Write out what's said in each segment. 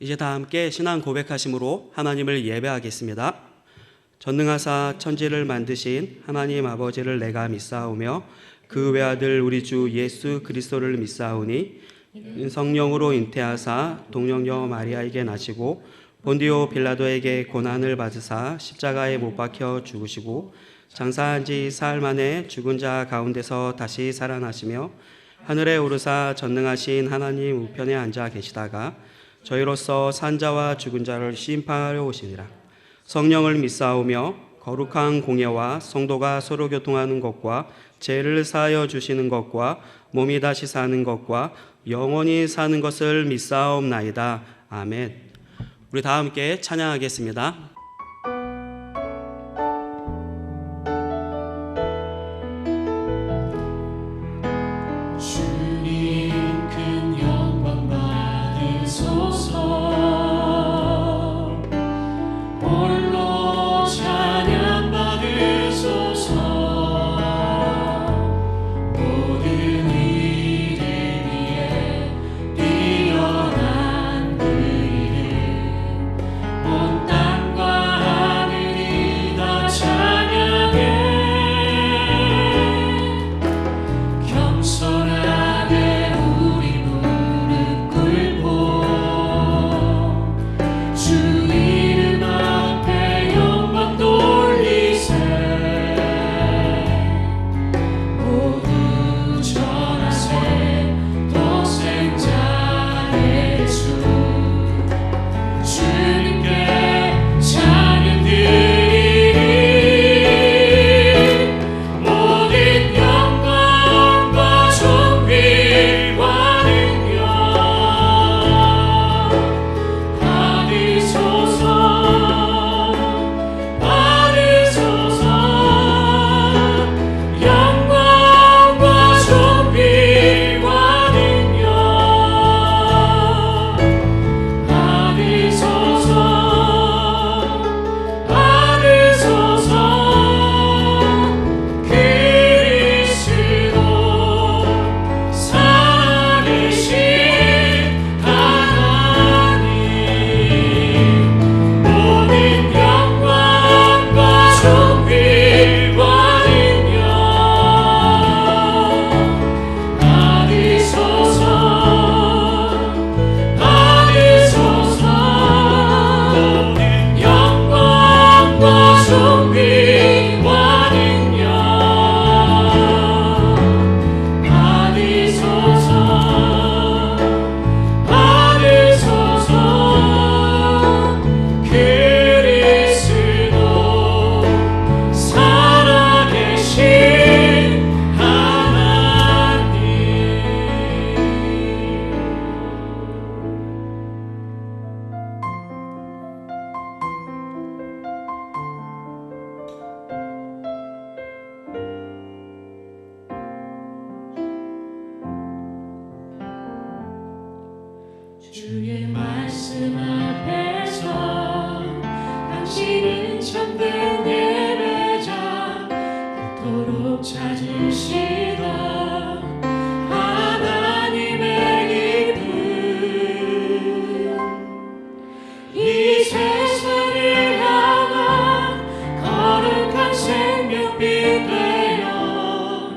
이제 다 함께 신앙 고백하심으로 하나님을 예배하겠습니다. 전능하사 천지를 만드신 하나님 아버지를 내가 믿사오며 그 외아들 우리 주 예수 그리스도를 믿사오니 성령으로 잉태하사 동정녀 마리아에게 나시고 본디오 빌라도에게 고난을 받으사 십자가에 못 박혀 죽으시고 장사한 지 사흘 만에 죽은 자 가운데서 다시 살아나시며 하늘에 오르사 전능하신 하나님 우편에 앉아 계시다가 저희로서 산자와 죽은 자를 심판하려 오시니라. 성령을 믿사오며 거룩한 공예와 성도가 서로 교통하는 것과 죄를 사하여 주시는 것과 몸이 다시 사는 것과 영원히 사는 것을 믿사옵나이다. 아멘. 우리 다 함께 찬양하겠습니다. 주의 말씀 앞에서 당신은 참된 예배자 그토록 찾으시던 하나님의 기쁨 이 세상을 향한 거룩한 생명빛 되어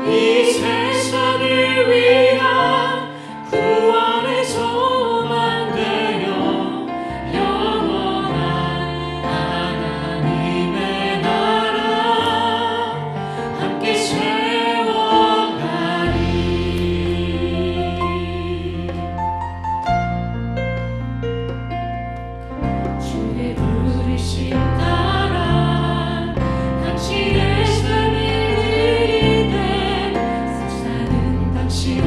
이 세상을 위한 구원의 소망 되어 영원한 하나님의 나라 함께 세워가리. 주의 부르심 따라 당신의 삶을 드리되 사는 당신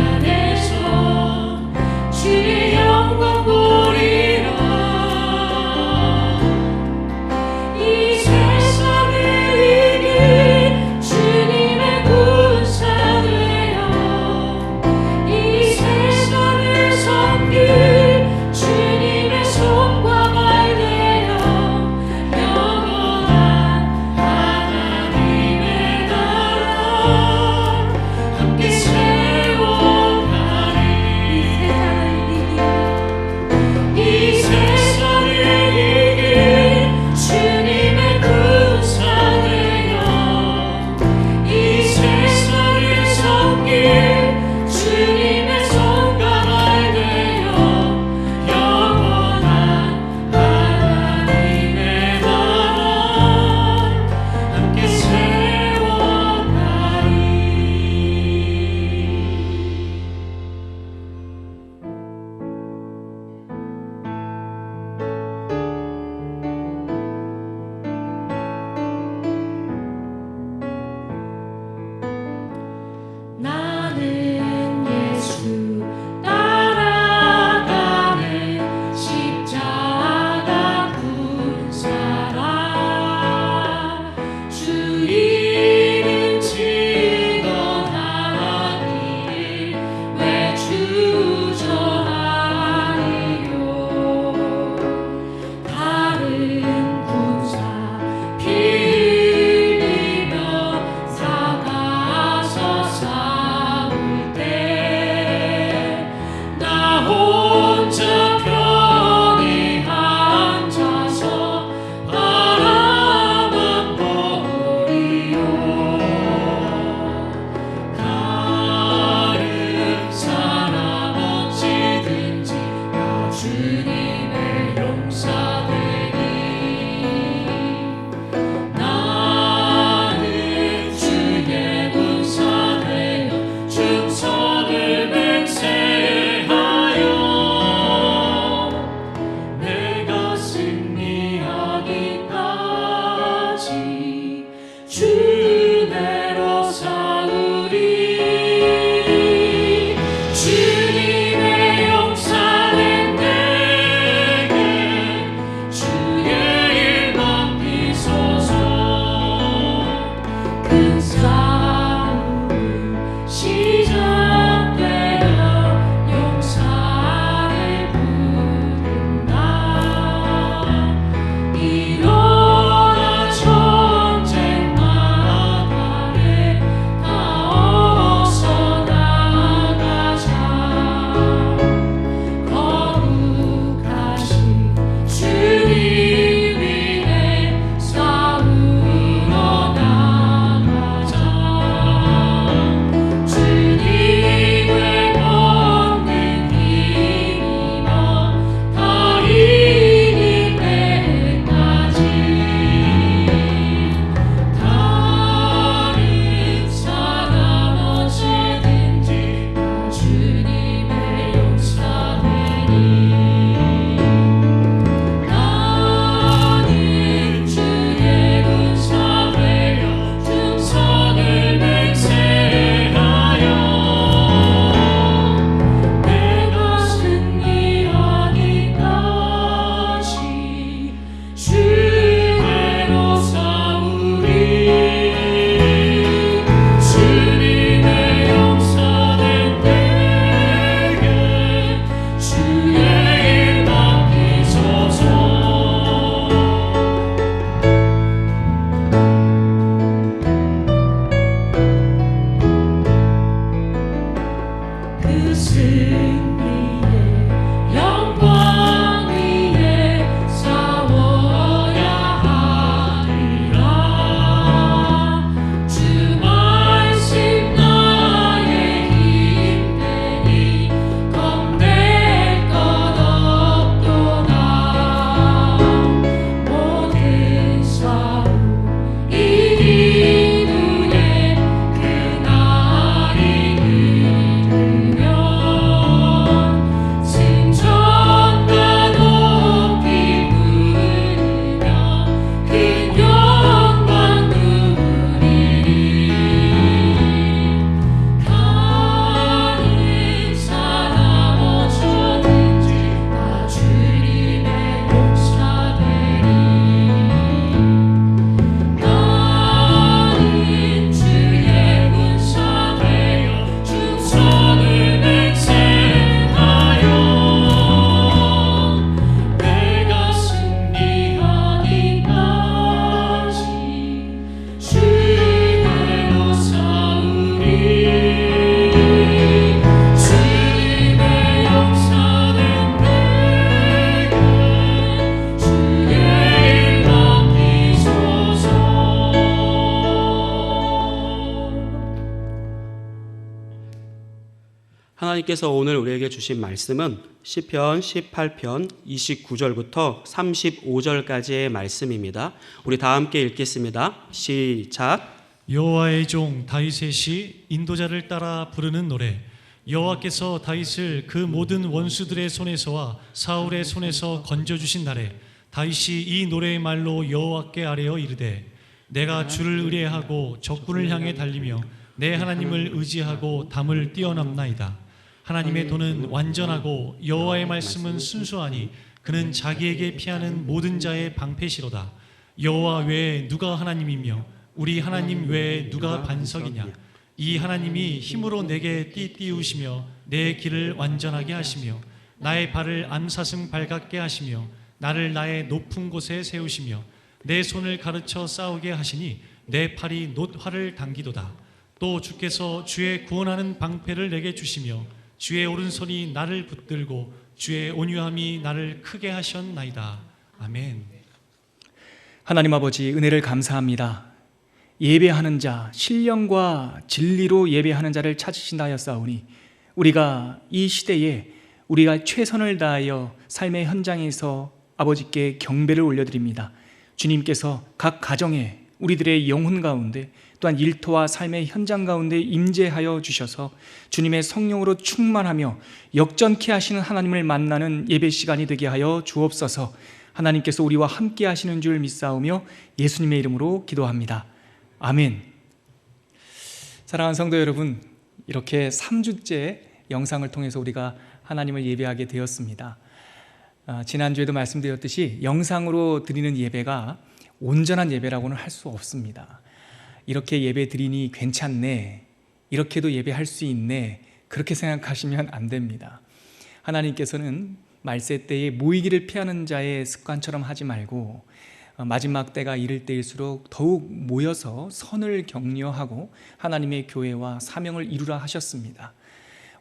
하나님께서 오늘 우리에게 주신 말씀은 시편 18편 29절부터 35절까지의 말씀입니다. 우리 다 함께 읽겠습니다. 시작. 여호와의 종 다윗의 시 인도자를 따라 부르는 노래. 여호와께서 다윗을 그 모든 원수들의 손에서와 사울의 손에서 건져주신 날에 다윗이 이 노래의 말로 여호와께 아뢰어 이르되 내가 주를 의뢰하고 적군을 향해 달리며 내 하나님을 의지하고 담을 뛰어넘나이다. 하나님의 도는 완전하고 여호와의 말씀은 순수하니 그는 자기에게 피하는 모든 자의 방패시로다. 여호와 외에 누가 하나님이며 우리 하나님 외에 누가 반석이냐. 이 하나님이 힘으로 내게 띠띠우시며 내 길을 완전하게 하시며 나의 발을 암사슴 발같게 하시며 나를 나의 높은 곳에 세우시며 내 손을 가르쳐 싸우게 하시니 내 팔이 놋활을 당기도다. 또 주께서 주의 구원하는 방패를 내게 주시며 주의 오른손이 나를 붙들고 주의 온유함이 나를 크게 하셨나이다. 아멘. 하나님 아버지, 은혜를 감사합니다. 예배하는 자, 신령과 진리로 예배하는 자를 찾으신다 하였사오니 우리가 이 시대에 우리가 최선을 다하여 삶의 현장에서 아버지께 경배를 올려드립니다. 주님께서 각 가정에 우리들의 영혼 가운데 또한 일터와 삶의 현장 가운데 임재하여 주셔서 주님의 성령으로 충만하며 역전케 하시는 하나님을 만나는 예배 시간이 되게 하여 주옵소서. 하나님께서 우리와 함께 하시는 줄 믿사오며 예수님의 이름으로 기도합니다. 아멘. 사랑하는 성도 여러분, 이렇게 3주째 영상을 통해서 우리가 하나님을 예배하게 되었습니다. 지난주에도 말씀드렸듯이 영상으로 드리는 예배가 온전한 예배라고는 할 수 없습니다. 이렇게 예배 드리니 괜찮네, 이렇게도 예배할 수 있네, 그렇게 생각하시면 안 됩니다. 하나님께서는 말세 때에 모이기를 피하는 자의 습관처럼 하지 말고 마지막 때가 이를 때일수록 더욱 모여서 선을 격려하고 하나님의 교회와 사명을 이루라 하셨습니다.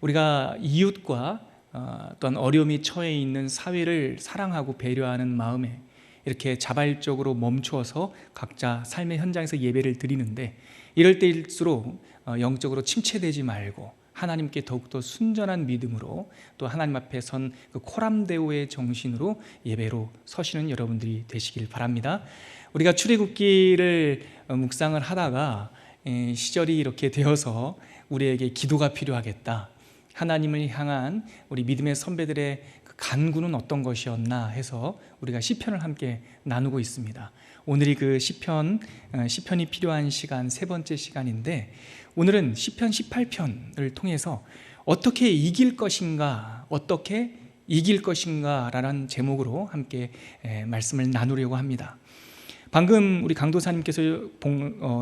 우리가 이웃과 또한 어려움이 처해 있는 사회를 사랑하고 배려하는 마음에 이렇게 자발적으로 멈추어서 각자 삶의 현장에서 예배를 드리는데 이럴 때일수록 영적으로 침체되지 말고 하나님께 더욱더 순전한 믿음으로 또 하나님 앞에 선 그 코람데오의 정신으로 예배로 서시는 여러분들이 되시길 바랍니다. 우리가 출애굽기를 묵상을 하다가 시절이 이렇게 되어서 우리에게 기도가 필요하겠다, 하나님을 향한 우리 믿음의 선배들의 그 간구는 어떤 것이었나 해서 우리가 시편을 함께 나누고 있습니다. 오늘이 그 시편이 필요한 시간 세 번째 시간인데 오늘은 시편 18편을 통해서 어떻게 이길 것인가, 어떻게 이길 것인가 라는 제목으로 함께 말씀을 나누려고 합니다. 방금 우리 강도사님께서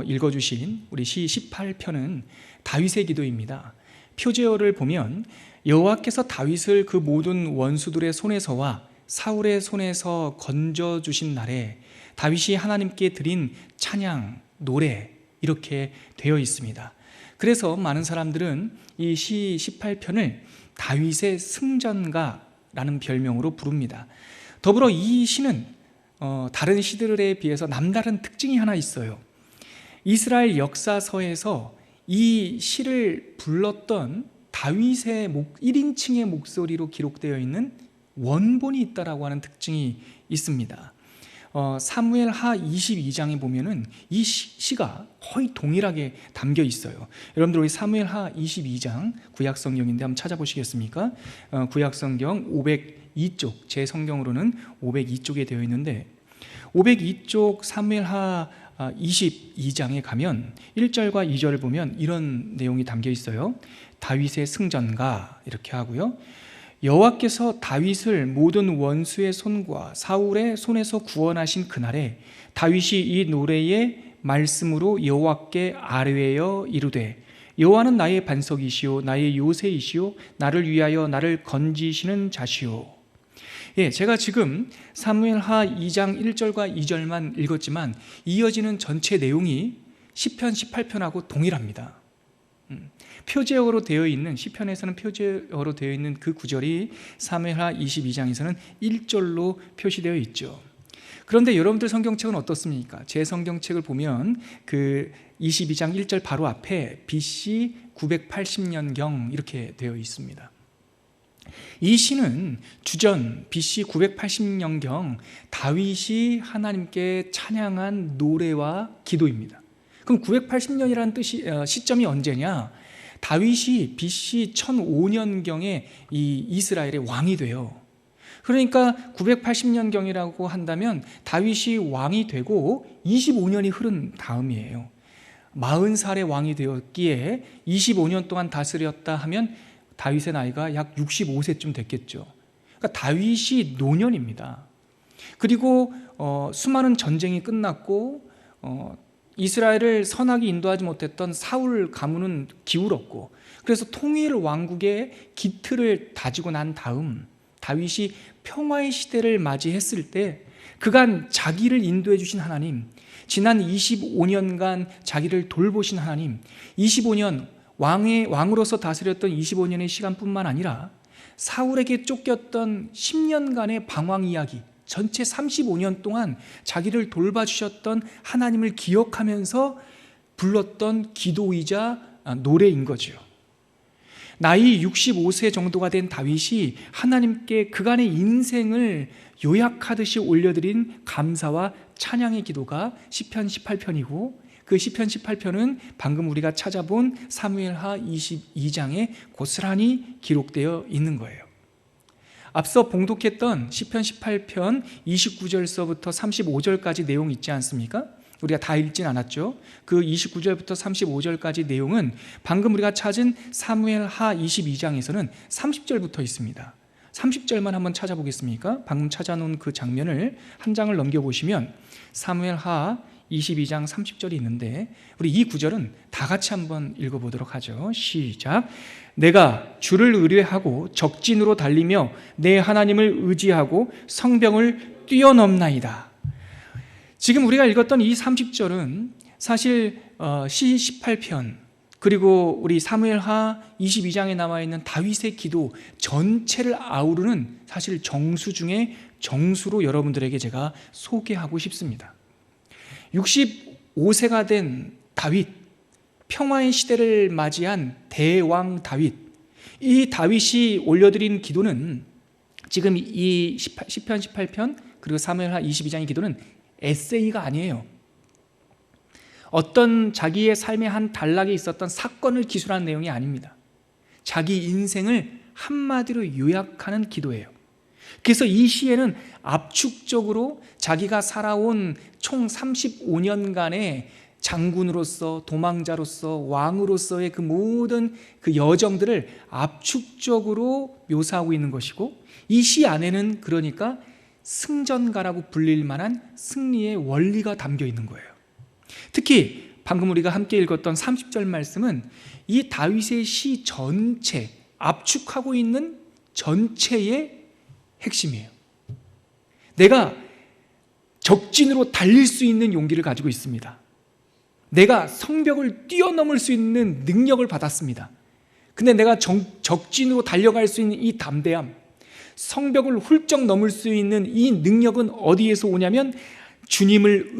읽어주신 우리 시 18편은 다윗의 기도입니다. 표제어를 보면 여호와께서 다윗을 그 모든 원수들의 손에서와 사울의 손에서 건져주신 날에 다윗이 하나님께 드린 찬양, 노래 이렇게 되어 있습니다. 그래서 많은 사람들은 이 시 18편을 다윗의 승전가라는 별명으로 부릅니다. 더불어 이 시는 다른 시들에 비해서 남다른 특징이 하나 있어요. 이스라엘 역사서에서 이 시를 불렀던 다윗의 1인칭의 목소리로 기록되어 있는 원본이 있다라고 하는 특징이 있습니다. 사무엘하 22장에 보면은 이 시가 거의 동일하게 담겨 있어요. 여러분들 우리 사무엘하 22장 구약성경인데 한번 찾아보시겠습니까? 구약성경 502쪽, 제 성경으로는 502쪽에 되어 있는데 502쪽 사무엘하 22장에 가면 1절과 2절을 보면 이런 내용이 담겨 있어요. 다윗의 승전가 이렇게 하고요. 여호와께서 다윗을 모든 원수의 손과 사울의 손에서 구원하신 그날에 다윗이 이 노래의 말씀으로 여호와께 아뢰어 이르되 여호와는 나의 반석이시오 나의 요새이시오 나를 위하여 나를 건지시는 자시오. 제가 지금 사무엘하 2장 1절과 2절만 읽었지만 이어지는 전체 내용이 시편 18편하고 동일합니다. 표제어로 되어 있는 시편에서는 표제어로 되어 있는 그 구절이 사무엘하 22장에서는 1절로 표시되어 있죠. 그런데 여러분들 성경책은 어떻습니까? 제 성경책을 보면 그 22장 1절 바로 앞에 BC 980년경 이렇게 되어 있습니다. 이 시는 주전 BC 980년경 다윗이 하나님께 찬양한 노래와 기도입니다. 그럼 980년이라는 뜻이 시점이 언제냐? 다윗이 BC 1005년경에 이 이스라엘의 왕이 돼요. 그러니까 980년경이라고 한다면 다윗이 왕이 되고 25년이 흐른 다음이에요. 40살의 왕이 되었기에 25년 동안 다스렸다 하면 다윗의 나이가 약 65세쯤 됐겠죠. 그러니까 다윗이 노년입니다. 그리고 수많은 전쟁이 끝났고 이스라엘을 선하게 인도하지 못했던 사울 가문은 기울었고, 그래서 통일 왕국의 기틀을 다지고 난 다음 다윗이 평화의 시대를 맞이했을 때 그간 자기를 인도해 주신 하나님, 지난 25년간 자기를 돌보신 하나님, 25년 왕으로서 다스렸던 25년의 시간뿐만 아니라 사울에게 쫓겼던 10년간의 방황 이야기, 전체 35년 동안 자기를 돌봐주셨던 하나님을 기억하면서 불렀던 기도이자 노래인 거죠. 나이 65세 정도가 된 다윗이 하나님께 그간의 인생을 요약하듯이 올려드린 감사와 찬양의 기도가 시편 18편이고, 그 시편 18편은 방금 우리가 찾아본 사무엘하 22장에 고스란히 기록되어 있는 거예요. 앞서 봉독했던 시편 18편 29절서부터 35절까지 내용 있지 않습니까? 우리가 다 읽진 않았죠. 그 29절부터 35절까지 내용은 방금 우리가 찾은 사무엘하 22장에서는 30절부터 있습니다. 30절만 한번 찾아보겠습니까? 방금 찾아놓은 그 장면을 한 장을 넘겨보시면 사무엘하 22장 30절이 있는데, 우리 이 구절은 다 같이 한번 읽어보도록 하죠. 시작. 내가 주를 의뢰하고 적진으로 달리며 내 하나님을 의지하고 성벽을 뛰어넘나이다. 지금 우리가 읽었던 이 30절은 사실 시 18편 그리고 우리 사무엘하 22장에 나와 있는 다윗의 기도 전체를 아우르는 사실 정수 중에 정수로 여러분들에게 제가 소개하고 싶습니다. 65세가 된 다윗, 평화의 시대를 맞이한 대왕 다윗, 이 다윗이 올려드린 기도는 지금 이 시편 18편 그리고 사무엘하 22장의 기도는 에세이가 아니에요. 어떤 자기의 삶의 한 단락에 있었던 사건을 기술한 내용이 아닙니다. 자기 인생을 한마디로 요약하는 기도예요. 그래서 이 시에는 압축적으로 자기가 살아온 총 35년간의 장군으로서, 도망자로서, 왕으로서의 그 모든 그 여정들을 압축적으로 묘사하고 있는 것이고, 이 시 안에는 그러니까 승전가라고 불릴 만한 승리의 원리가 담겨 있는 거예요. 특히 방금 우리가 함께 읽었던 30절 말씀은 이 다윗의 시 전체, 압축하고 있는 전체의 핵심이에요. 내가 적진으로 달릴 수 있는 용기를 가지고 있습니다. 내가 성벽을 뛰어넘을 수 있는 능력을 받았습니다. 근데 내가 적진으로 달려갈 수 있는 이 담대함, 성벽을 훌쩍 넘을 수 있는 이 능력은 어디에서 오냐면 주님을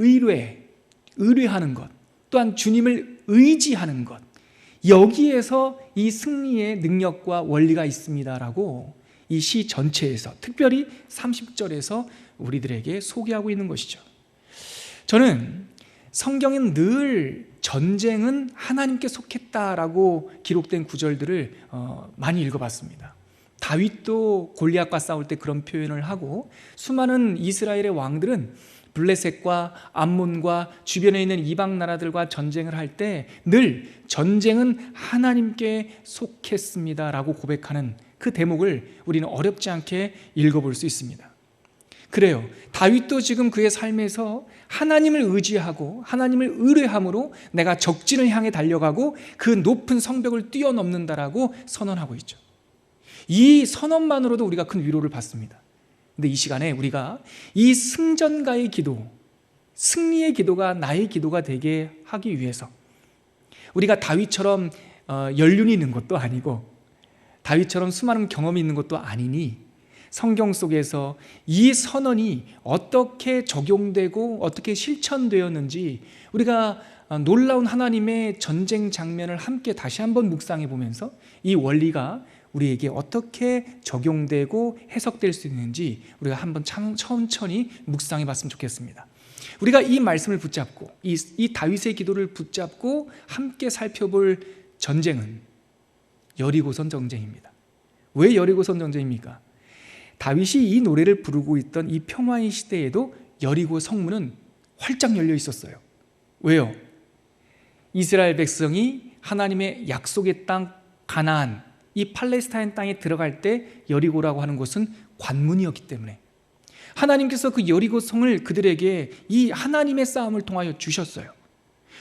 의뢰하는 것, 또한 주님을 의지하는 것, 여기에서 이 승리의 능력과 원리가 있습니다라고 이 시 전체에서, 특별히 30절에서 우리들에게 소개하고 있는 것이죠. 저는 성경엔 늘 전쟁은 하나님께 속했다라고 기록된 구절들을 많이 읽어봤습니다. 다윗도 골리앗과 싸울 때 그런 표현을 하고, 수많은 이스라엘의 왕들은 블레셋과 암몬과 주변에 있는 이방 나라들과 전쟁을 할 때 늘 전쟁은 하나님께 속했습니다라고 고백하는 그 대목을 우리는 어렵지 않게 읽어볼 수 있습니다. 그래요. 다윗도 지금 그의 삶에서 하나님을 의지하고 하나님을 의뢰함으로 내가 적진을 향해 달려가고 그 높은 성벽을 뛰어넘는다라고 선언하고 있죠. 이 선언만으로도 우리가 큰 위로를 받습니다. 근데 이 시간에 우리가 이 승전가의 기도, 승리의 기도가 나의 기도가 되게 하기 위해서, 우리가 다윗처럼 연륜이 있는 것도 아니고 다윗처럼 수많은 경험이 있는 것도 아니니 성경 속에서 이 선언이 어떻게 적용되고 어떻게 실천되었는지 우리가 놀라운 하나님의 전쟁 장면을 함께 다시 한번 묵상해 보면서 이 원리가 우리에게 어떻게 적용되고 해석될 수 있는지 우리가 한번 천천히 묵상해 봤으면 좋겠습니다. 우리가 이 말씀을 붙잡고 이 다윗의 기도를 붙잡고 함께 살펴볼 전쟁은 여리고성 전쟁입니다. 왜 여리고성 전쟁입니까? 다윗이 이 노래를 부르고 있던 이 평화의 시대에도 여리고 성문은 활짝 열려 있었어요. 왜요? 이스라엘 백성이 하나님의 약속의 땅 가나안, 이 팔레스타인 땅에 들어갈 때 여리고라고 하는 곳은 관문이었기 때문에 하나님께서 그 여리고 성을 그들에게 이 하나님의 싸움을 통하여 주셨어요.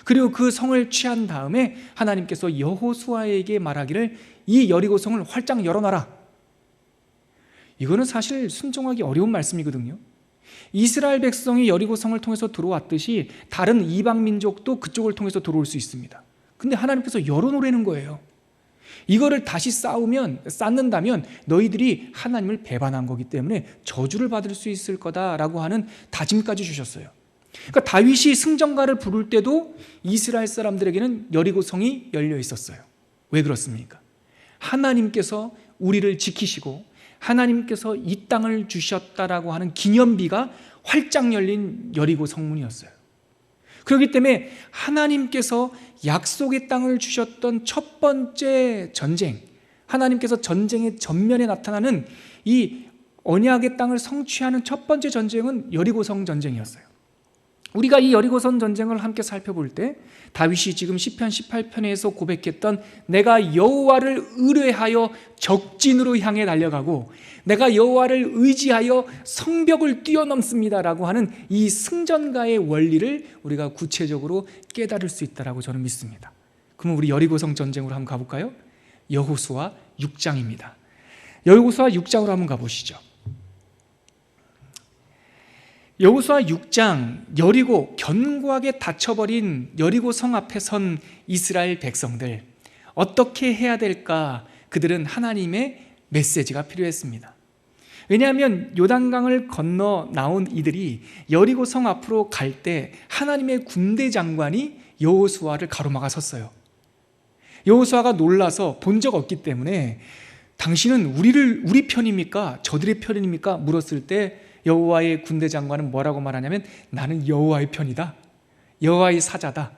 그리고 그 성을 취한 다음에 하나님께서 여호수아에게 말하기를 이 여리고 성을 활짝 열어놔라. 이거는 사실 순종하기 어려운 말씀이거든요. 이스라엘 백성이 여리고 성을 통해서 들어왔듯이 다른 이방 민족도 그쪽을 통해서 들어올 수 있습니다. 근데 하나님께서 열어놓으라는 거예요. 이거를 다시 쌓는다면 너희들이 하나님을 배반한 거기 때문에 저주를 받을 수 있을 거다라고 하는 다짐까지 주셨어요. 그러니까 다윗이 승전가를 부를 때도 이스라엘 사람들에게는 여리고성이 열려 있었어요. 왜 그렇습니까? 하나님께서 우리를 지키시고 하나님께서 이 땅을 주셨다라고 하는 기념비가 활짝 열린 여리고 성문이었어요. 그렇기 때문에 하나님께서 약속의 땅을 주셨던 첫 번째 전쟁, 하나님께서 전쟁의 전면에 나타나는 이 언약의 땅을 성취하는 첫 번째 전쟁은 여리고성 전쟁이었어요. 우리가 이 여리고성 전쟁을 함께 살펴볼 때 다윗이 지금 시편 18편에서 고백했던 내가 여호와를 의뢰하여 적진으로 향해 달려가고 내가 여호와를 의지하여 성벽을 뛰어넘습니다라고 하는 이 승전가의 원리를 우리가 구체적으로 깨달을 수 있다라고 저는 믿습니다. 그럼 우리 여리고성 전쟁으로 한번 가볼까요? 여호수아 6장입니다. 여호수아 6장으로 한번 가보시죠. 여호수아 6장, 여리고 견고하게 닫혀버린 여리고 성 앞에 선 이스라엘 백성들 어떻게 해야 될까? 그들은 하나님의 메시지가 필요했습니다. 왜냐하면 요단강을 건너 나온 이들이 여리고 성 앞으로 갈 때 하나님의 군대 장관이 여호수아를 가로막아 섰어요. 여호수아가 놀라서 본 적 없기 때문에 당신은 우리 편입니까? 저들의 편입니까? 물었을 때 여호와의 군대 장관은 뭐라고 말하냐면 나는 여호와의 편이다. 여호와의 사자다.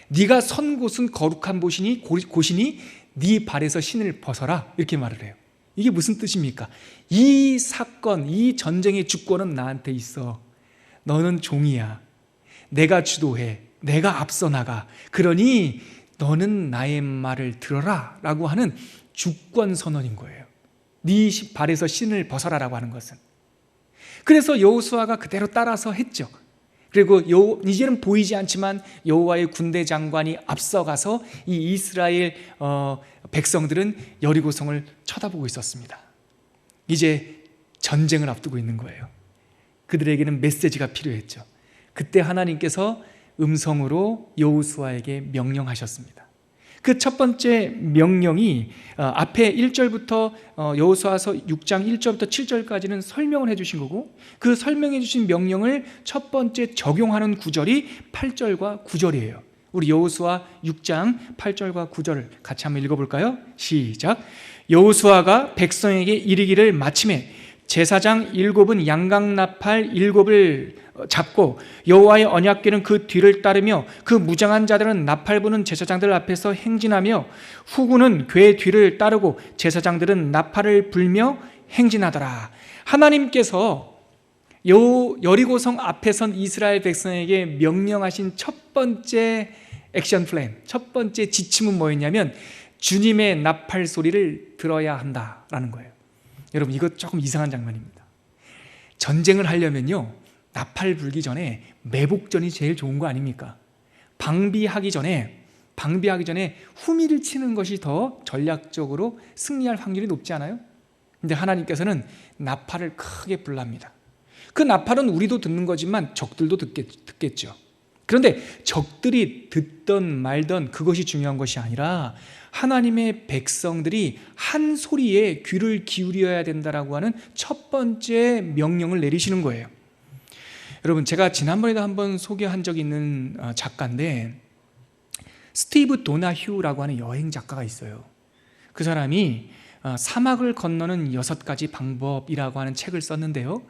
네가 선 곳은 거룩한 곳이니 네 발에서 신을 벗어라. 이렇게 말을 해요. 이게 무슨 뜻입니까? 이 사건, 이 전쟁의 주권은 나한테 있어. 너는 종이야. 내가 주도해. 내가 앞서 나가. 그러니 너는 나의 말을 들어라 라고 하는 주권 선언인 거예요. 네 발에서 신을 벗어라라고 하는 것은. 그래서 여호수아가 그대로 따라서 했죠. 그리고 이제는 보이지 않지만 여호와의 군대 장관이 앞서가서 이 이스라엘 백성들은 여리고성을 쳐다보고 있었습니다. 이제 전쟁을 앞두고 있는 거예요. 그들에게는 메시지가 필요했죠. 그때 하나님께서 음성으로 여호수아에게 명령하셨습니다. 그 첫 번째 명령이 앞에 1절부터 여호수아서 6장 1절부터 7절까지는 설명을 해주신 거고 그 설명해 주신 명령을 첫 번째 적용하는 구절이 8절과 9절이에요. 우리 여호수아 6장 8절과 9절을 같이 한번 읽어볼까요? 시작. 여호수아가 백성에게 이르기를 마침에 제사장 7은 양강나팔 7을 잡고 여호와의 언약궤는 그 뒤를 따르며 그 무장한 자들은 나팔 부는 제사장들 앞에서 행진하며 후군은 궤 뒤를 따르고 제사장들은 나팔을 불며 행진하더라. 하나님께서 여리고성 앞에 선 이스라엘 백성에게 명령하신 첫 번째 액션 플랜, 첫 번째 지침은 뭐였냐면 주님의 나팔 소리를 들어야 한다라는 거예요. 여러분 이거 조금 이상한 장면입니다. 전쟁을 하려면요 나팔 불기 전에 매복전이 제일 좋은 거 아닙니까? 방비하기 전에 후미를 치는 것이 더 전략적으로 승리할 확률이 높지 않아요? 근데 하나님께서는 나팔을 크게 불랍니다. 그 나팔은 우리도 듣는 거지만 적들도 듣겠죠. 그런데 적들이 듣던 말던 그것이 중요한 것이 아니라 하나님의 백성들이 한 소리에 귀를 기울여야 된다라고 하는 첫 번째 명령을 내리시는 거예요. 여러분, 제가 지난번에도 한번 소개한 적이 있는 작가인데 스티브 도나휴라고 하는 여행 작가가 있어요. 그 사람이 사막을 건너는 6가지 방법이라고 하는 책을 썼는데요,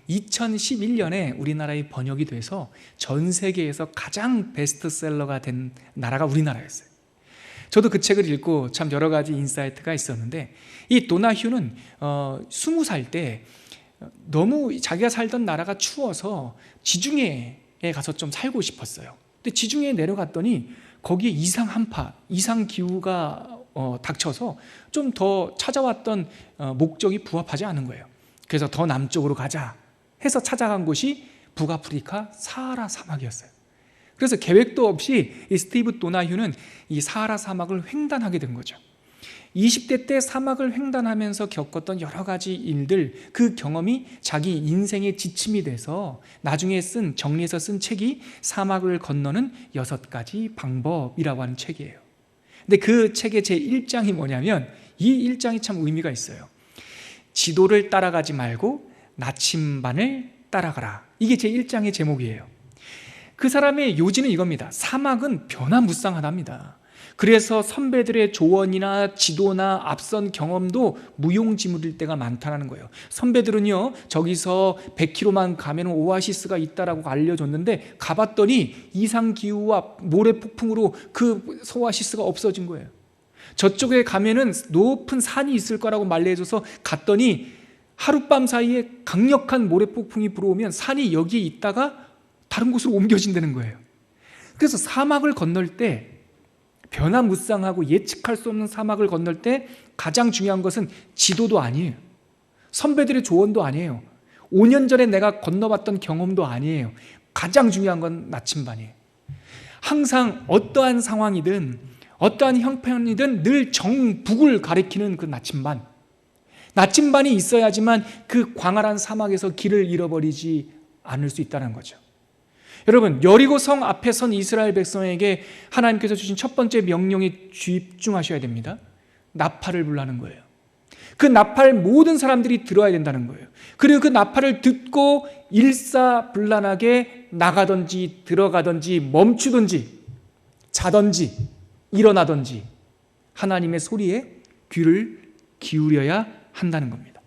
2011년에 우리나라에 번역이 돼서 전 세계에서 가장 베스트셀러가 된 나라가 우리나라였어요. 저도 그 책을 읽고 참 여러 가지 인사이트가 있었는데, 이 도나휴는 20살 때 너무 자기가 살던 나라가 추워서 지중해에 가서 좀 살고 싶었어요. 근데 지중해에 내려갔더니 거기에 이상 한파, 이상 기후가 닥쳐서 좀 더 찾아왔던 목적이 부합하지 않은 거예요. 그래서 더 남쪽으로 가자 해서 찾아간 곳이 북아프리카 사하라 사막이었어요. 그래서 계획도 없이 이 스티브 도나휴는 이 사하라 사막을 횡단하게 된 거죠. 20대 때 사막을 횡단하면서 겪었던 여러 가지 일들, 그 경험이 자기 인생의 지침이 돼서 나중에 정리해서 쓴 책이 사막을 건너는 6가지 방법이라고 하는 책이에요. 근데 그 책의 제 1장이 뭐냐면, 이 1장이 참 의미가 있어요. 지도를 따라가지 말고 나침반을 따라가라. 이게 제 1장의 제목이에요. 그 사람의 요지는 이겁니다. 사막은 변화무쌍하답니다. 그래서 선배들의 조언이나 지도나 앞선 경험도 무용지물일 때가 많다는 거예요. 선배들은요, 저기서 100km만 가면 오아시스가 있다라고 알려줬는데 가봤더니 이상기후와 모래폭풍으로 그 오아시스가 없어진 거예요. 저쪽에 가면은 높은 산이 있을 거라고 말해줘서 갔더니 하룻밤 사이에 강력한 모래폭풍이 불어오면 산이 여기에 있다가 다른 곳으로 옮겨진다는 거예요. 그래서 사막을 건널 때, 변화무쌍하고 예측할 수 없는 사막을 건널 때 가장 중요한 것은 지도도 아니에요. 선배들의 조언도 아니에요. 5년 전에 내가 건너봤던 경험도 아니에요. 가장 중요한 건 나침반이에요. 항상 어떠한 상황이든 어떠한 형편이든 늘 정북을 가리키는 그 나침반. 나침반이 있어야지만 그 광활한 사막에서 길을 잃어버리지 않을 수 있다는 거죠. 여러분, 여리고 성 앞에 선 이스라엘 백성에게 하나님께서 주신 첫 번째 명령에 집중하셔야 됩니다. 나팔을 불라는 거예요. 그 나팔 모든 사람들이 들어야 된다는 거예요. 그리고 그 나팔을 듣고 일사불란하게 나가든지 들어가든지 멈추든지 자든지 일어나든지 하나님의 소리에 귀를 기울여야 한다는 겁니다.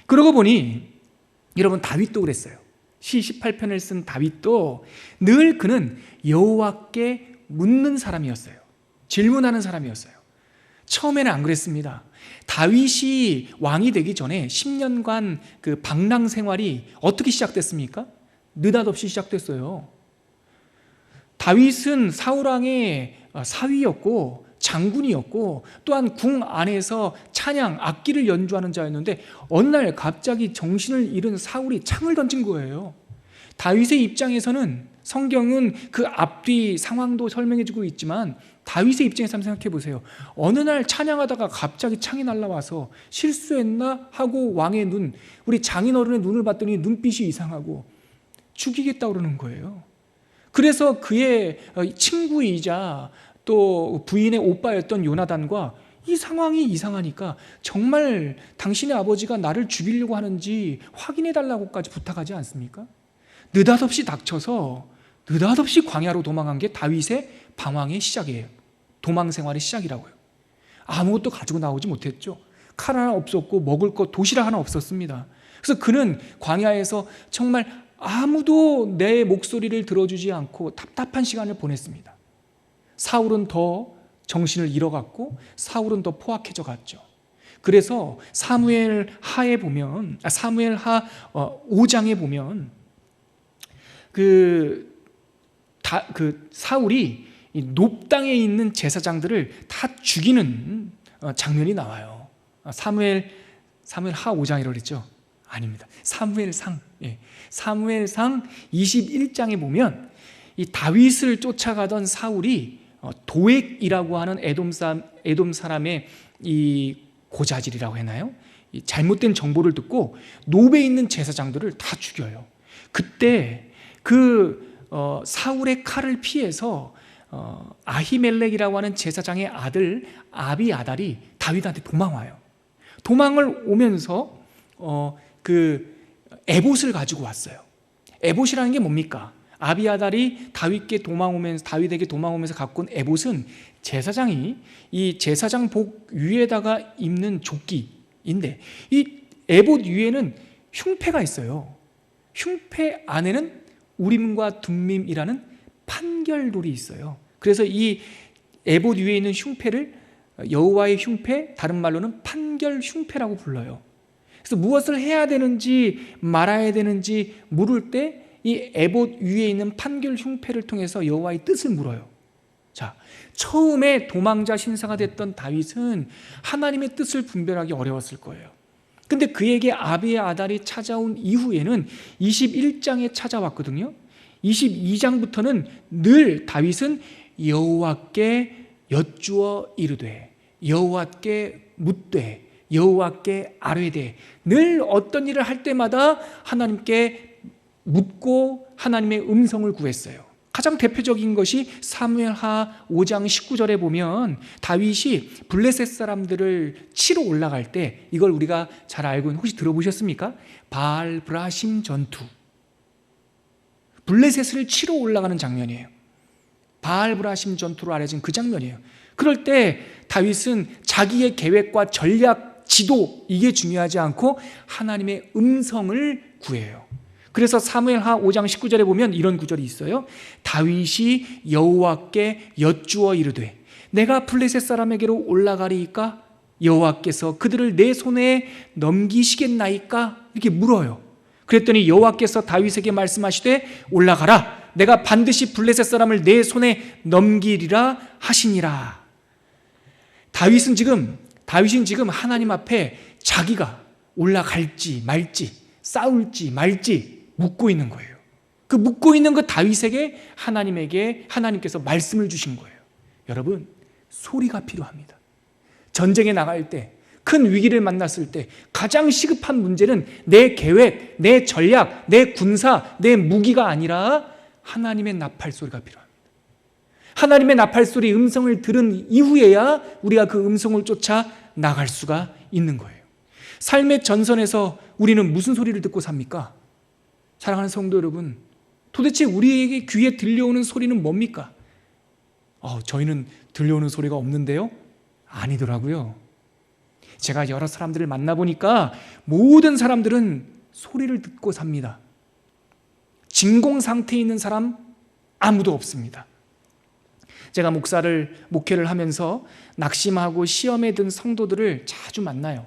그러고 보니 여러분, 다윗도 그랬어요. 시 18편을 쓴 다윗도 늘 그는 여호와께 묻는 사람이었어요. 질문하는 사람이었어요. 처음에는 안 그랬습니다. 다윗이 왕이 되기 전에 10년간 그 방랑 생활이 어떻게 시작됐습니까? 느닷없이 시작됐어요. 다윗은 사울왕의 사위였고 장군이었고 또한 궁 안에서 찬양, 악기를 연주하는 자였는데 어느 날 갑자기 정신을 잃은 사울이 창을 던진 거예요. 다윗의 입장에서는 성경은 그 앞뒤 상황도 설명해주고 있지만 다윗의 입장에서 한번 생각해 보세요. 어느 날 찬양하다가 갑자기 창이 날라와서 실수했나 하고 왕의 눈, 우리 장인어른의 눈을 봤더니 눈빛이 이상하고 죽이겠다고 그러는 거예요. 그래서 그의 친구이자 또 부인의 오빠였던 요나단과 이 상황이 이상하니까 정말 당신의 아버지가 나를 죽이려고 하는지 확인해 달라고까지 부탁하지 않습니까? 느닷없이 닥쳐서 느닷없이 광야로 도망한 게 다윗의 방황의 시작이에요. 도망 생활의 시작이라고요. 아무것도 가지고 나오지 못했죠. 칼 하나 없었고 먹을 것 도시락 하나 없었습니다. 그래서 그는 광야에서 정말 아무도 내 목소리를 들어주지 않고 답답한 시간을 보냈습니다. 사울은 더 정신을 잃어갔고 사울은 더 포악해져 갔죠. 그래서 사무엘 하 5장에 보면 사울이 이 높당에 있는 제사장들을 다 죽이는 장면이 나와요. 사무엘 하 5장이라고 그랬죠? 아닙니다. 사무엘상 21장에 보면 이 다윗을 쫓아가던 사울이 도액이라고 하는 에돔 사람의 이 고자질이라고 했나요? 이 잘못된 정보를 듣고 노베에 있는 제사장들을 다 죽여요. 그때 그 사울의 칼을 피해서 아히멜렉이라고 하는 제사장의 아들 아비아달이 다윗한테 도망와요. 도망을 오면서 그 에봇을 가지고 왔어요. 에봇이라는 게 뭡니까? 아비아달이 다윗에게 도망오면서 갖고 온 에봇은 제사장이 이 제사장 복 위에다가 입는 조끼인데, 이 에봇 위에는 흉패가 있어요. 흉패 안에는 우림과 둠밈이라는 판결돌이 있어요. 그래서 이 에봇 위에 있는 흉패를 여호와의 흉패, 다른 말로는 판결 흉패라고 불러요. 그래서 무엇을 해야 되는지 말아야 되는지 물을 때 이 에봇 위에 있는 판결 흉패를 통해서 여호와의 뜻을 물어요. 자, 처음에 도망자 신사가 됐던 다윗은 하나님의 뜻을 분별하기 어려웠을 거예요. 근데 그에게 아비아달이 찾아온 이후에는 21장에 찾아왔거든요. 22장부터는 늘 다윗은 여호와께 여쭈어 이르되, 여호와께 묻되, 여호와께 아뢰되, 늘 어떤 일을 할 때마다 하나님께 묻고 하나님의 음성을 구했어요. 가장 대표적인 것이 사무엘하 5장 19절에 보면 다윗이 블레셋 사람들을 치러 올라갈 때, 이걸 우리가 잘 알고 혹시 들어보셨습니까? 바알 브라심 전투, 블레셋을 치러 올라가는 장면이에요. 바알 브라심 전투로 알려진 그 장면이에요. 그럴 때 다윗은 자기의 계획과 전략, 지도, 이게 중요하지 않고 하나님의 음성을 구해요. 그래서 사무엘하 5장 19절에 보면 이런 구절이 있어요. 다윗이 여호와께 여쭈어 이르되, 내가 블레셋 사람에게로 올라가리이까? 여호와께서 그들을 내 손에 넘기시겠나이까? 이렇게 물어요. 그랬더니 여호와께서 다윗에게 말씀하시되, 올라가라, 내가 반드시 블레셋 사람을 내 손에 넘기리라 하시니라. 다윗은 지금 하나님 앞에 자기가 올라갈지 말지, 싸울지 말지 묻고 있는 거예요. 그 묻고 있는 그 다윗에게 하나님께서 말씀을 주신 거예요. 여러분, 소리가 필요합니다. 전쟁에 나갈 때, 큰 위기를 만났을 때 가장 시급한 문제는 내 계획, 내 전략, 내 군사, 내 무기가 아니라 하나님의 나팔 소리가 필요합니다. 하나님의 나팔 소리 음성을 들은 이후에야 우리가 그 음성을 쫓아 나갈 수가 있는 거예요. 삶의 전선에서 우리는 무슨 소리를 듣고 삽니까? 사랑하는 성도 여러분, 도대체 우리에게 귀에 들려오는 소리는 뭡니까? 저희는 들려오는 소리가 없는데요? 아니더라고요. 제가 여러 사람들을 만나보니까 모든 사람들은 소리를 듣고 삽니다. 진공 상태에 있는 사람 아무도 없습니다. 제가 목회를 하면서 낙심하고 시험에 든 성도들을 자주 만나요.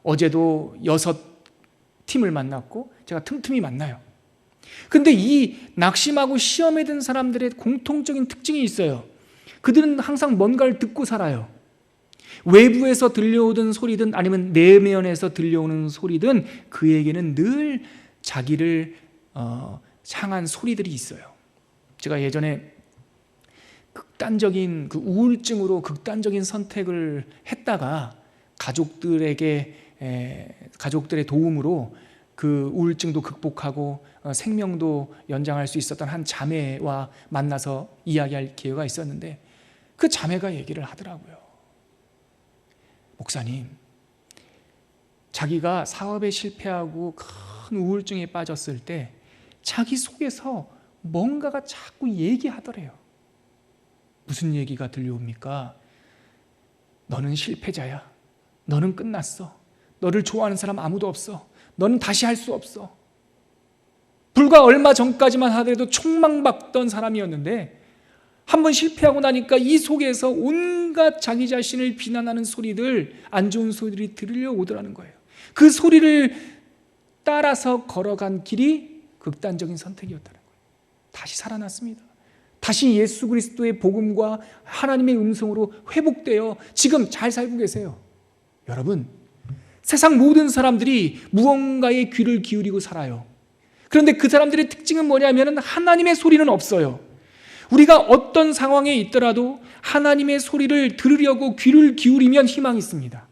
어제도 6팀을 만났고 제가 틈틈이 만나요. 근데 이 낙심하고 시험에 든 사람들의 공통적인 특징이 있어요. 그들은 항상 뭔가를 듣고 살아요. 외부에서 들려오던 소리든 아니면 내면에서 들려오는 소리든 그에게는 늘 자기를 향한 소리들이 있어요. 제가 예전에 극단적인 우울증으로 극단적인 선택을 했다가 가족들의 도움으로 그 우울증도 극복하고 생명도 연장할 수 있었던 한 자매와 만나서 이야기할 기회가 있었는데, 그 자매가 얘기를 하더라고요. 목사님, 자기가 사업에 실패하고 큰 우울증에 빠졌을 때 자기 속에서 뭔가가 자꾸 얘기하더래요. 무슨 얘기가 들려옵니까? 너는 실패자야. 너는 끝났어. 너를 좋아하는 사람 아무도 없어. 너는 다시 할 수 없어. 불과 얼마 전까지만 하더라도 촉망받던 사람이었는데 한번 실패하고 나니까 이 속에서 온갖 자기 자신을 비난하는 소리들, 안 좋은 소리들이 들려오더라는 거예요. 그 소리를 따라서 걸어간 길이 극단적인 선택이었다는 거예요. 다시 살아났습니다. 다시 예수 그리스도의 복음과 하나님의 음성으로 회복되어 지금 잘 살고 계세요. 여러분, 세상 모든 사람들이 무언가에 귀를 기울이고 살아요. 그런데 그 사람들의 특징은 뭐냐면 하나님의 소리는 없어요. 우리가 어떤 상황에 있더라도 하나님의 소리를 들으려고 귀를 기울이면 희망이 있습니다.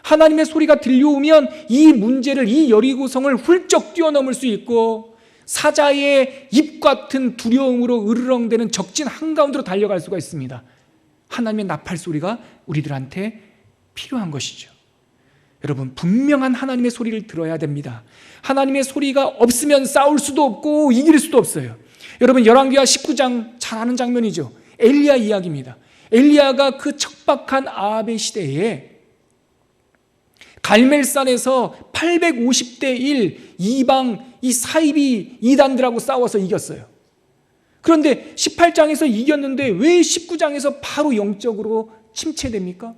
하나님의 소리가 들려오면 이 문제를, 이 여리고성을 훌쩍 뛰어넘을 수 있고 사자의 입 같은 두려움으로 으르렁대는 적진 한가운데로 달려갈 수가 있습니다. 하나님의 나팔 소리가 우리들한테 필요한 것이죠. 여러분, 분명한 하나님의 소리를 들어야 됩니다. 하나님의 소리가 없으면 싸울 수도 없고 이길 수도 없어요. 여러분, 열왕기하 19장 잘 아는 장면이죠. 엘리야 이야기입니다. 엘리야가 그 척박한 아합의 시대에 갈멜산에서 850대 1 이방 이 사이비 이단들하고 싸워서 이겼어요. 그런데 18장에서 이겼는데 왜 19장에서 바로 영적으로 침체됩니까?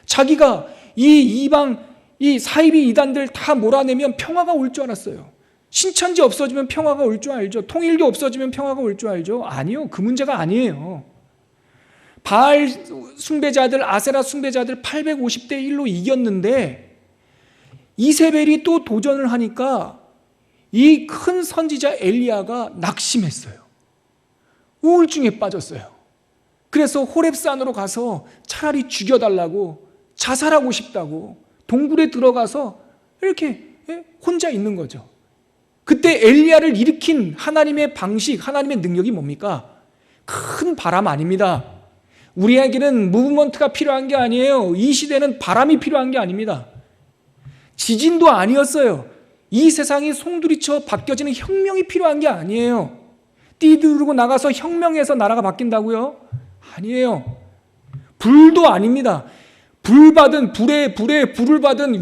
자기가 이 이방 이 사이비 이단들 다 몰아내면 평화가 올 줄 알았어요. 신천지 없어지면 평화가 올 줄 알죠. 통일교 없어지면 평화가 올 줄 알죠. 아니요, 그 문제가 아니에요. 바알 숭배자들, 아세라 숭배자들 850대 1로 이겼는데 이세벨이 또 도전을 하니까 이 큰 선지자 엘리야가 낙심했어요. 우울증에 빠졌어요. 그래서 호렙산으로 가서 차라리 죽여달라고, 자살하고 싶다고 동굴에 들어가서 이렇게 혼자 있는 거죠. 그때 엘리야를 일으킨 하나님의 방식, 하나님의 능력이 뭡니까? 큰 바람 아닙니다. 우리에게는 무브먼트가 필요한 게 아니에요. 이 시대는 바람이 필요한 게 아닙니다. 지진도 아니었어요. 이 세상이 송두리쳐 바뀌어지는 혁명이 필요한 게 아니에요. 뛰들고 나가서 혁명해서 나라가 바뀐다고요? 아니에요. 불도 아닙니다. 불을 받은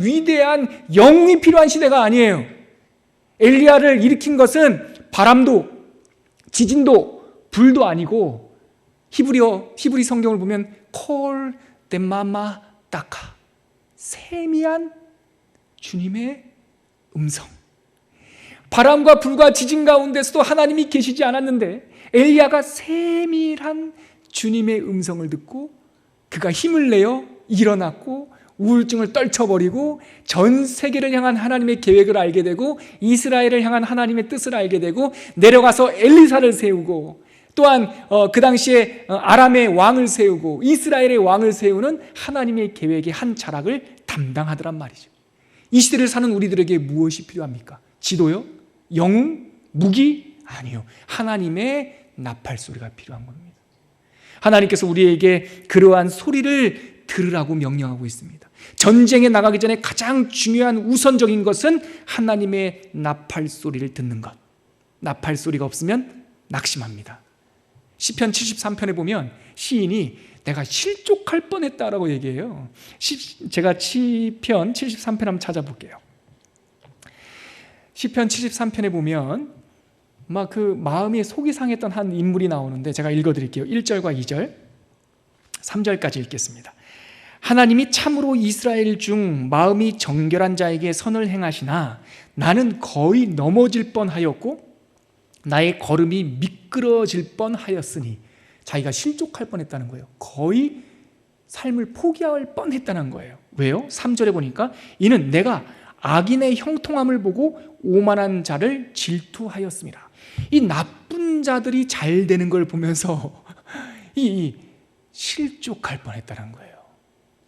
위대한 영웅이 필요한 시대가 아니에요. 엘리야를 일으킨 것은 바람도 지진도 불도 아니고 히브리 성경을 보면 콜 데마마 따카, 세미한 주님의 음성. 바람과 불과 지진 가운데서도 하나님이 계시지 않았는데 엘리야가 세밀한 주님의 음성을 듣고 그가 힘을 내어 일어났고 우울증을 떨쳐버리고 전 세계를 향한 하나님의 계획을 알게 되고 이스라엘을 향한 하나님의 뜻을 알게 되고 내려가서 엘리사를 세우고 또한 그 당시에 아람의 왕을 세우고 이스라엘의 왕을 세우는 하나님의 계획의 한 자락을 담당하더란 말이죠. 이 시대를 사는 우리들에게 무엇이 필요합니까? 지도요? 영웅? 무기? 아니요. 하나님의 나팔 소리가 필요한 겁니다. 하나님께서 우리에게 그러한 소리를 들으라고 명령하고 있습니다. 전쟁에 나가기 전에 가장 중요한 우선적인 것은 하나님의 나팔 소리를 듣는 것. 나팔 소리가 없으면 낙심합니다. 시편 73편에 보면 시인이 내가 실족할 뻔했다라고 얘기해요. 제가 시편 73편 한번 찾아볼게요. 시편 73편에 보면 막 그 마음이 속이 상했던 한 인물이 나오는데 제가 읽어드릴게요. 1절과 2절, 3절까지 읽겠습니다. 하나님이 참으로 이스라엘 중 마음이 정결한 자에게 선을 행하시나 나는 거의 넘어질 뻔하였고 나의 걸음이 미끄러질 뻔하였으니, 자기가 실족할 뻔했다는 거예요. 거의 삶을 포기할 뻔했다는 거예요. 왜요? 3절에 보니까 이는 내가 악인의 형통함을 보고 오만한 자를 질투하였습니다. 이 나쁜 자들이 잘 되는 걸 보면서 이 실족할 뻔했다는 거예요.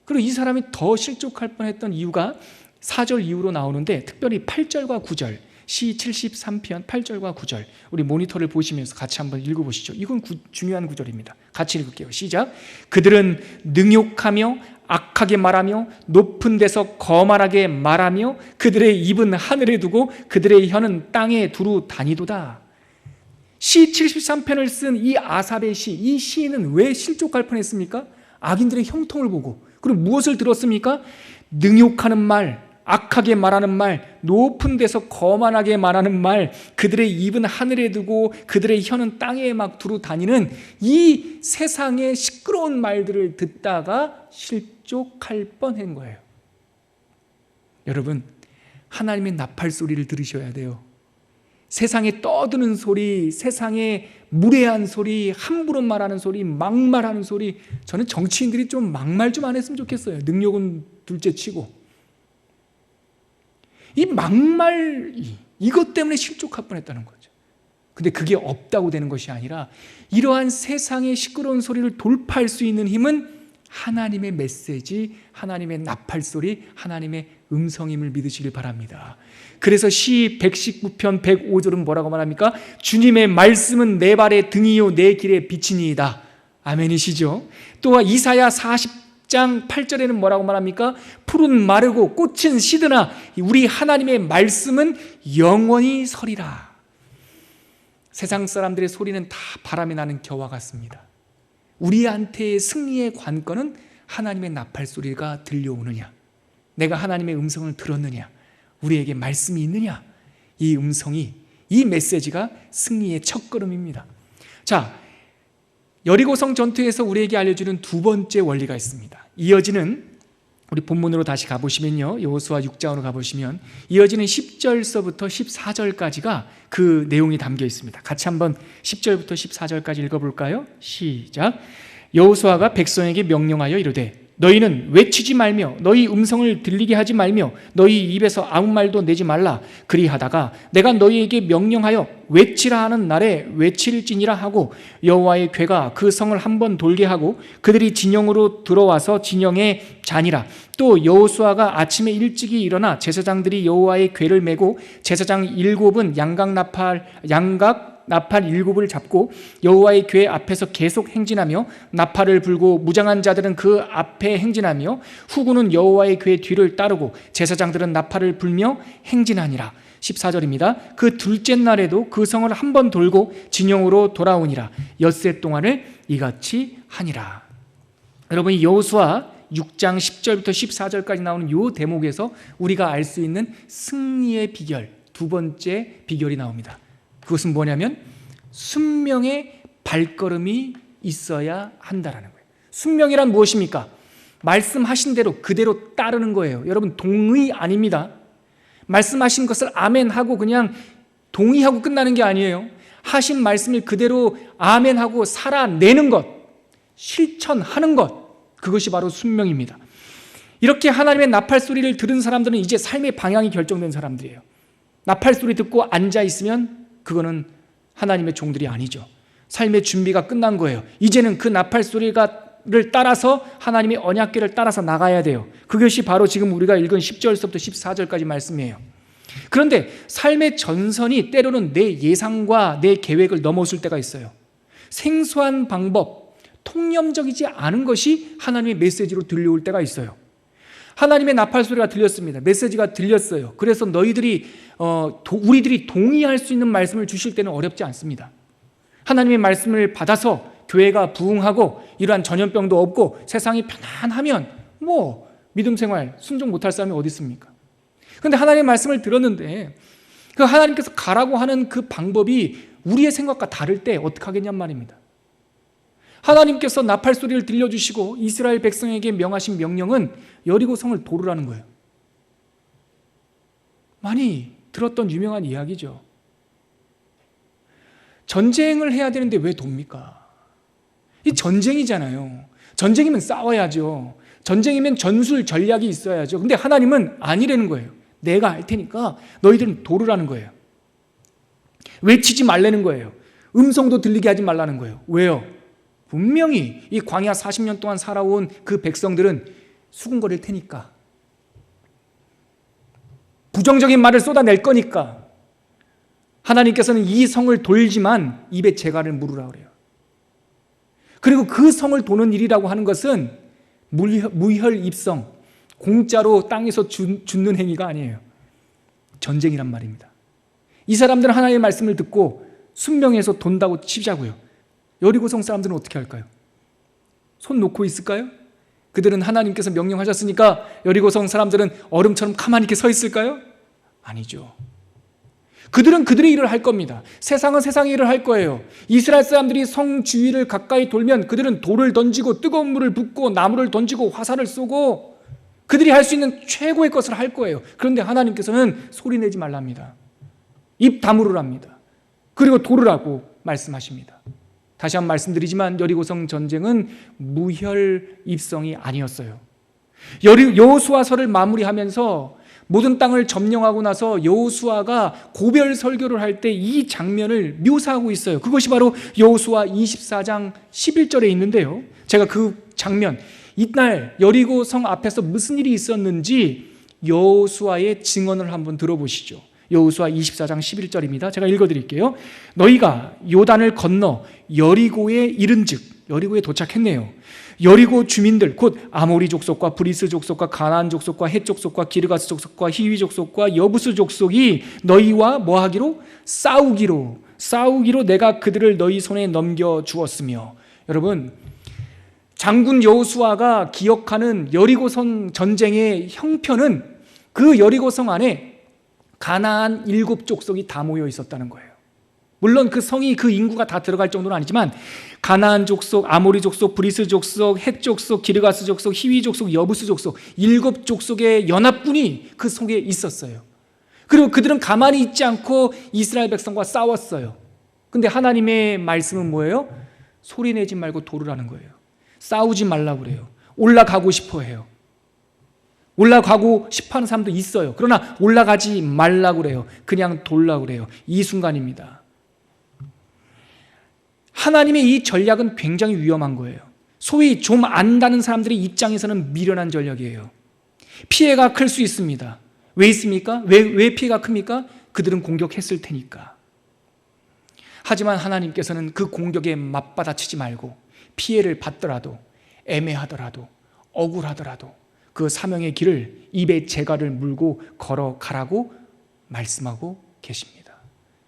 그리고 이 사람이 더 실족할 뻔했던 이유가 4절 이후로 나오는데 특별히 8절과 9절, 시 73편 8절과 9절 우리 모니터를 보시면서 같이 한번 읽어보시죠. 이건 중요한 구절입니다. 같이 읽을게요. 시작. 그들은 능욕하며 악하게 말하며 높은 데서 거만하게 말하며 그들의 입은 하늘에 두고 그들의 혀는 땅에 두루 다니도다. 시 73편을 쓴 이 아삽의 시, 이 시인은 왜 실족할 뻔했습니까? 악인들의 형통을 보고, 그리고 무엇을 들었습니까? 능욕하는 말, 악하게 말하는 말, 높은 데서 거만하게 말하는 말, 그들의 입은 하늘에 두고 그들의 혀는 땅에 막 두루 다니는 이 세상의 시끄러운 말들을 듣다가 실족할 뻔한 거예요. 여러분, 하나님의 나팔 소리를 들으셔야 돼요. 세상에 떠드는 소리, 세상에 무례한 소리, 함부로 말하는 소리, 막말하는 소리. 저는 정치인들이 좀 막말 좀 안 했으면 좋겠어요. 능력은 둘째치고. 이 막말, 이것 때문에 실족할 뻔했다는 거죠. 근데 그게 없다고 되는 것이 아니라 이러한 세상의 시끄러운 소리를 돌파할 수 있는 힘은 하나님의 메시지, 하나님의 나팔 소리, 하나님의 음성임을 믿으시길 바랍니다. 그래서 시 119편 105절은 뭐라고 말합니까? 주님의 말씀은 내 발의 등이요 내 길의 빛이니이다. 아멘이시죠? 또 이사야 40장 8절에는 뭐라고 말합니까? 푸른 마르고 꽃은 시드나 우리 하나님의 말씀은 영원히 서리라. 세상 사람들의 소리는 다 바람에 나는 겨와 같습니다. 우리한테의 승리의 관건은 하나님의 나팔 소리가 들려오느냐, 내가 하나님의 음성을 들었느냐, 우리에게 말씀이 있느냐, 이 음성이, 이 메시지가 승리의 첫걸음입니다. 자, 여리고성 전투에서 우리에게 알려주는 두 번째 원리가 있습니다. 이어지는, 우리 본문으로 다시 가보시면요, 여호수아 6장으로 가보시면 이어지는 10절서부터 14절까지가 그 내용이 담겨 있습니다. 같이 한번 10절부터 14절까지 읽어볼까요? 시작. 여호수아가 백성에게 명령하여 이르되 너희는 외치지 말며 너희 음성을 들리게 하지 말며 너희 입에서 아무 말도 내지 말라. 그리하다가 내가 너희에게 명령하여 외치라 하는 날에 외칠지니라 하고 여호와의 궤가 그 성을 한번 돌게 하고 그들이 진영으로 들어와서 진영에 자니라. 또 여호수아가 아침에 일찍이 일어나 제사장들이 여호와의 궤를 메고 제사장 7은 양각 나팔 7을 잡고 여호와의 궤 앞에서 계속 행진하며 나팔을 불고 무장한 자들은 그 앞에 행진하며 후군은 여호와의 궤 뒤를 따르고 제사장들은 나팔을 불며 행진하니라. 14절입니다. 그 둘째 날에도 그 성을 한번 돌고 진영으로 돌아오니라. 엿새 동안을 이같이 하니라. 여러분, 이 여호수아 6장 10절부터 14절까지 나오는 이 대목에서 우리가 알 수 있는 승리의 비결, 두 번째 비결이 나옵니다. 그것은 뭐냐면 순명의 발걸음이 있어야 한다라는 거예요. 순명이란 무엇입니까? 말씀하신 대로 그대로 따르는 거예요. 여러분, 동의 아닙니다. 말씀하신 것을 아멘하고 그냥 동의하고 끝나는 게 아니에요. 하신 말씀을 그대로 아멘하고 살아내는 것, 실천하는 것, 그것이 바로 순명입니다. 이렇게 하나님의 나팔 소리를 들은 사람들은 이제 삶의 방향이 결정된 사람들이에요. 나팔 소리 듣고 앉아있으면 그거는 하나님의 종들이 아니죠. 삶의 준비가 끝난 거예요. 이제는 그 나팔 소리를 따라서 하나님의 언약궤를 따라서 나가야 돼요. 그것이 바로 지금 우리가 읽은 10절부터 14절까지 말씀이에요. 그런데 삶의 전선이 때로는 내 예상과 내 계획을 넘어설 때가 있어요. 생소한 방법, 통념적이지 않은 것이 하나님의 메시지로 들려올 때가 있어요. 하나님의 나팔 소리가 들렸습니다. 메시지가 들렸어요. 그래서 우리들이 동의할 수 있는 말씀을 주실 때는 어렵지 않습니다. 하나님의 말씀을 받아서 교회가 부흥하고 이러한 전염병도 없고 세상이 편안하면 믿음 생활 순종 못할 사람이 어디 있습니까? 그런데 하나님의 말씀을 들었는데 그 하나님께서 가라고 하는 그 방법이 우리의 생각과 다를 때 어떻게 하겠냔 말입니다. 하나님께서 나팔 소리를 들려주시고 이스라엘 백성에게 명하신 명령은 여리고성을 도르라는 거예요. 많이 들었던 유명한 이야기죠. 전쟁을 해야 되는데 왜 돕니까? 이 전쟁이잖아요. 전쟁이면 싸워야죠. 전쟁이면 전술 전략이 있어야죠. 근데 하나님은 아니라는 거예요. 내가 할 테니까 너희들은 도르라는 거예요. 외치지 말라는 거예요. 음성도 들리게 하지 말라는 거예요. 왜요? 분명히 이 광야 40년 동안 살아온 그 백성들은 수군거릴 테니까, 부정적인 말을 쏟아낼 거니까 하나님께서는 이 성을 돌지만 입에 재갈을 물으라 그래요. 그리고 그 성을 도는 일이라고 하는 것은 무혈입성, 공짜로 땅에서 죽는 행위가 아니에요. 전쟁이란 말입니다. 이 사람들은 하나님의 말씀을 듣고 순명해서 돈다고 치자고요. 여리고성 사람들은 어떻게 할까요? 손 놓고 있을까요? 그들은 하나님께서 명령하셨으니까 여리고성 사람들은 얼음처럼 가만히 이렇게 서 있을까요? 아니죠. 그들은 그들의 일을 할 겁니다. 세상은 세상의 일을 할 거예요. 이스라엘 사람들이 성 주위를 가까이 돌면 그들은 돌을 던지고 뜨거운 물을 붓고 나무를 던지고 화살을 쏘고 그들이 할 수 있는 최고의 것을 할 거예요. 그런데 하나님께서는 소리 내지 말랍니다. 입 다물으랍니다. 그리고 도르라고 말씀하십니다. 다시 한번 말씀드리지만 여리고성 전쟁은 무혈입성이 아니었어요. 여호수아서를 마무리하면서 모든 땅을 점령하고 나서 여호수아가 고별 설교를 할 때 이 장면을 묘사하고 있어요. 그것이 바로 여호수아 24장 11절에 있는데요. 제가 그 장면, 이날 여리고성 앞에서 무슨 일이 있었는지 여호수아의 증언을 한번 들어보시죠. 여호수아 24장 11절입니다. 제가 읽어드릴게요. 너희가 요단을 건너 여리고에 이른즉, 여리고에 도착했네요. 여리고 주민들 곧 아모리 족속과 브리스 족속과 가나안 족속과 헷 족속과 기르가스 족속과 히위 족속과 여부스 족속이 너희와 뭐하기로? 싸우기로 내가 그들을 너희 손에 넘겨 주었으며. 여러분, 장군 여호수아가 기억하는 여리고성 전쟁의 형편은 그 여리고성 안에 가나안 7족속이 다 모여 있었다는 거예요. 물론 그 성이 그 인구가 다 들어갈 정도는 아니지만 가나안 족속, 아모리 족속, 브리스 족속, 헷 족속, 기르가스 족속, 히위 족속, 여부스 족속 7족속의 연합군이 그 속에 있었어요. 그리고 그들은 가만히 있지 않고 이스라엘 백성과 싸웠어요. 근데 하나님의 말씀은 뭐예요? 소리 내지 말고 돌으라는 거예요. 싸우지 말라고 그래요. 올라가고 싶어 해요. 올라가고 싶어 하는 사람도 있어요. 그러나 올라가지 말라고 그래요. 그냥 돌라고 그래요. 이 순간입니다. 하나님의 이 전략은 굉장히 위험한 거예요. 소위 좀 안다는 사람들의 입장에서는 미련한 전략이에요. 피해가 클 수 있습니다. 왜 있습니까? 왜 피해가 큽니까? 그들은 공격했을 테니까. 하지만 하나님께서는 그 공격에 맞받아치지 말고 피해를 받더라도, 애매하더라도, 억울하더라도 그 사명의 길을 입에 재갈을 물고 걸어가라고 말씀하고 계십니다.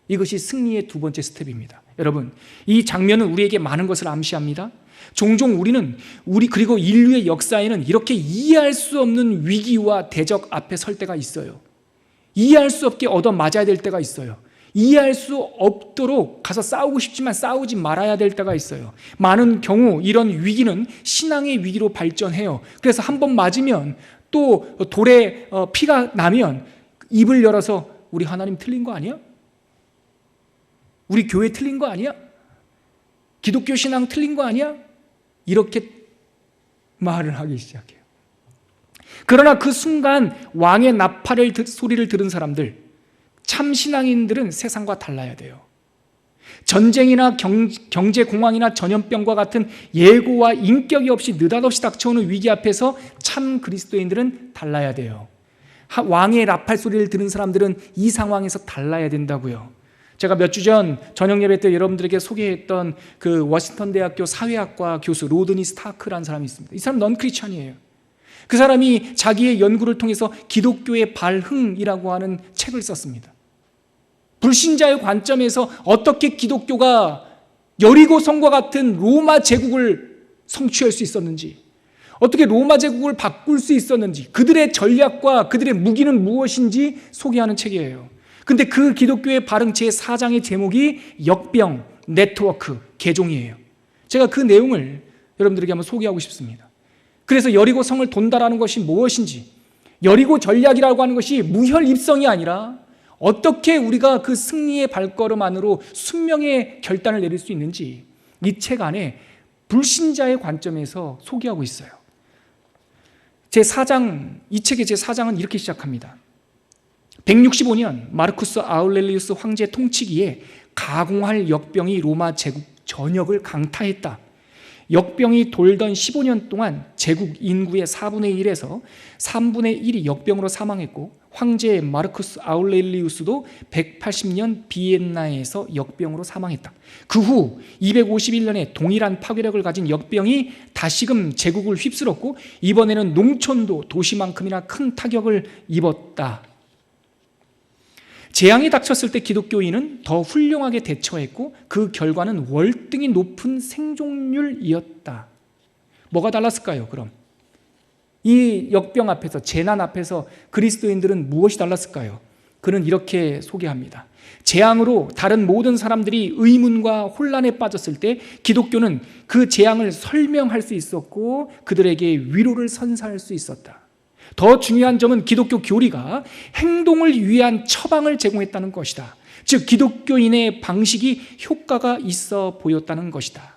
이것이 승리의 두 번째 스텝입니다. 여러분, 이 장면은 우리에게 많은 것을 암시합니다. 종종 우리는 그리고 인류의 역사에는 이렇게 이해할 수 없는 위기와 대적 앞에 설 때가 있어요. 이해할 수 없게 얻어맞아야 될 때가 있어요. 이해할 수 없도록 가서 싸우고 싶지만 싸우지 말아야 될 때가 있어요. 많은 경우 이런 위기는 신앙의 위기로 발전해요. 그래서 한 번 맞으면 또 돌에 피가 나면 입을 열어서 우리 하나님 틀린 거 아니야? 우리 교회 틀린 거 아니야? 기독교 신앙 틀린 거 아니야? 이렇게 말을 하기 시작해요. 그러나 그 순간 왕의 나팔을 소리를 들은 사람들, 참 신앙인들은 세상과 달라야 돼요. 전쟁이나 경제 공황이나 전염병과 같은 예고와 인격이 없이 느닷없이 닥쳐오는 위기 앞에서 참 그리스도인들은 달라야 돼요. 왕의 나팔 소리를 들은 사람들은 이 상황에서 달라야 된다고요. 제가 몇 주 전 저녁 예배 때 여러분들에게 소개했던 그 워싱턴 대학교 사회학과 교수 로드니 스타크라는 사람이 있습니다. 이 사람 넌 크리스천이에요. 그 사람이 자기의 연구를 통해서 기독교의 발흥이라고 하는 책을 썼습니다. 불신자의 관점에서 어떻게 기독교가 여리고성과 같은 로마 제국을 성취할 수 있었는지, 어떻게 로마 제국을 바꿀 수 있었는지, 그들의 전략과 그들의 무기는 무엇인지 소개하는 책이에요. 근데 그 기독교의 발흥 제4장의 제목이 역병, 네트워크, 개종이에요. 제가 그 내용을 여러분들에게 한번 소개하고 싶습니다. 그래서 여리고 성을 돈다라는 것이 무엇인지, 여리고 전략이라고 하는 것이 무혈입성이 아니라 어떻게 우리가 그 승리의 발걸음 안으로 순명의 결단을 내릴 수 있는지 이 책 안에 불신자의 관점에서 소개하고 있어요. 이 책의 제4장은 이렇게 시작합니다. 165년 마르쿠스 아울렐리우스 황제 통치기에 가공할 역병이 로마 제국 전역을 강타했다. 역병이 돌던 15년 동안 제국 인구의 4분의 1에서 3분의 1이 역병으로 사망했고 황제 마르쿠스 아울렐리우스도 180년 비엔나에서 역병으로 사망했다. 그 후 251년에 동일한 파괴력을 가진 역병이 다시금 제국을 휩쓸었고 이번에는 농촌도 도시만큼이나 큰 타격을 입었다. 재앙이 닥쳤을 때 기독교인은 더 훌륭하게 대처했고 그 결과는 월등히 높은 생존율이었다. 뭐가 달랐을까요? 그럼 이 역병 앞에서, 재난 앞에서 그리스도인들은 무엇이 달랐을까요? 그는 이렇게 소개합니다. 재앙으로 다른 모든 사람들이 의문과 혼란에 빠졌을 때 기독교는 그 재앙을 설명할 수 있었고 그들에게 위로를 선사할 수 있었다. 더 중요한 점은 기독교 교리가 행동을 위한 처방을 제공했다는 것이다. 즉 기독교인의 방식이 효과가 있어 보였다는 것이다.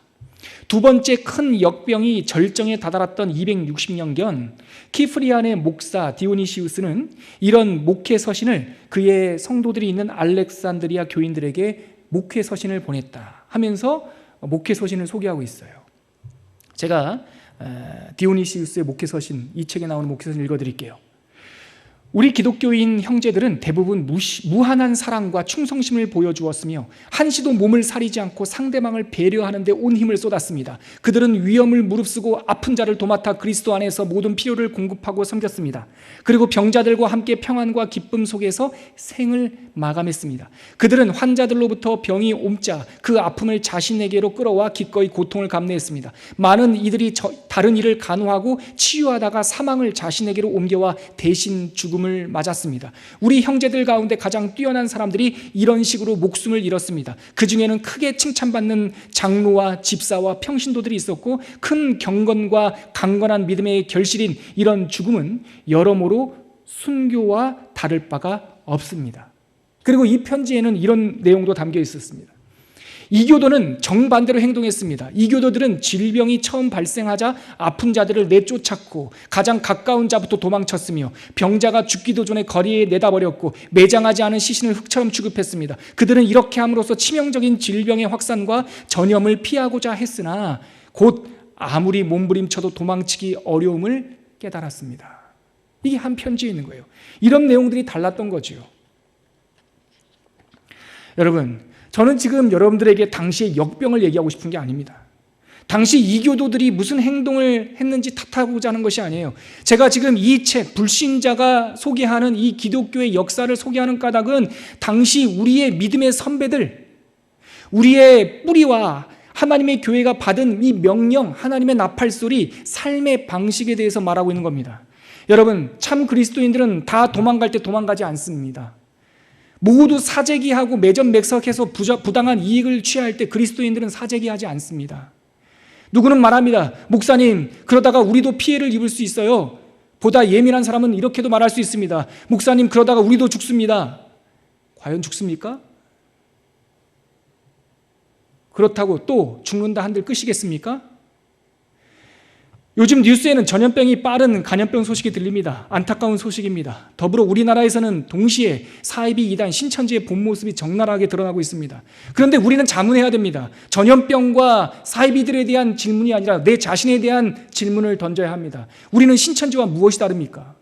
두 번째 큰 역병이 절정에 다다랐던 260년경 키프리안의 목사 디오니시우스는 이런 목회 서신을 그의 성도들이 있는 알렉산드리아 교인들에게 목회 서신을 보냈다 하면서 목회 서신을 소개하고 있어요. 제가 디오니시우스의 목회 서신, 이 책에 나오는 목회 서신을 읽어드릴게요. 우리 기독교인 형제들은 대부분 무한한 사랑과 충성심을 보여주었으며 한시도 몸을 사리지 않고 상대방을 배려하는 데 온 힘을 쏟았습니다. 그들은 위험을 무릅쓰고 아픈 자를 도맡아 그리스도 안에서 모든 필요를 공급하고 섬겼습니다. 그리고 병자들과 함께 평안과 기쁨 속에서 생을 마감했습니다. 그들은 환자들로부터 병이 옮자 그 아픔을 자신에게로 끌어와 기꺼이 고통을 감내했습니다. 많은 이들이 다른 이를 간호하고 치유하다가 사망을 자신에게로 옮겨와 대신 죽음을 맞았습니다. 우리 형제들 가운데 가장 뛰어난 사람들이 이런 식으로 목숨을 잃었습니다. 그 중에는 크게 칭찬받는 장로와 집사와 평신도들이 있었고, 큰 경건과 강건한 믿음의 결실인 이런 죽음은 여러모로 순교와 다를 바가 없습니다. 그리고 이 편지에는 이런 내용도 담겨 있었습니다. 이교도는 정반대로 행동했습니다. 이교도들은 질병이 처음 발생하자 아픈 자들을 내쫓았고 가장 가까운 자부터 도망쳤으며 병자가 죽기도 전에 거리에 내다버렸고 매장하지 않은 시신을 흙처럼 취급했습니다. 그들은 이렇게 함으로써 치명적인 질병의 확산과 전염을 피하고자 했으나 곧 아무리 몸부림쳐도 도망치기 어려움을 깨달았습니다. 이게 한 편지에 있는 거예요. 이런 내용들이 달랐던 거죠. 여러분, 저는 지금 여러분들에게 당시의 역병을 얘기하고 싶은 게 아닙니다. 당시 이교도들이 무슨 행동을 했는지 탓하고자 하는 것이 아니에요. 제가 지금 이 책, 불신자가 소개하는 이 기독교의 역사를 소개하는 까닭은 당시 우리의 믿음의 선배들, 우리의 뿌리와 하나님의 교회가 받은 이 명령, 하나님의 나팔소리, 삶의 방식에 대해서 말하고 있는 겁니다. 여러분, 참 그리스도인들은 다 도망갈 때 도망가지 않습니다. 모두 사재기하고 매점맥석해서 부당한 이익을 취할 때 그리스도인들은 사재기하지 않습니다. 누구는 말합니다. 목사님, 그러다가 우리도 피해를 입을 수 있어요. 보다 예민한 사람은 이렇게도 말할 수 있습니다. 목사님, 그러다가 우리도 죽습니다. 과연 죽습니까? 그렇다고 또 죽는다 한들 끝이겠습니까? 요즘 뉴스에는 전염병이 빠른 간염병 소식이 들립니다. 안타까운 소식입니다. 더불어 우리나라에서는 동시에 사이비 이단 신천지의 본 모습이 적나라하게 드러나고 있습니다. 그런데 우리는 자문해야 됩니다. 전염병과 사이비들에 대한 질문이 아니라 내 자신에 대한 질문을 던져야 합니다. 우리는 신천지와 무엇이 다릅니까?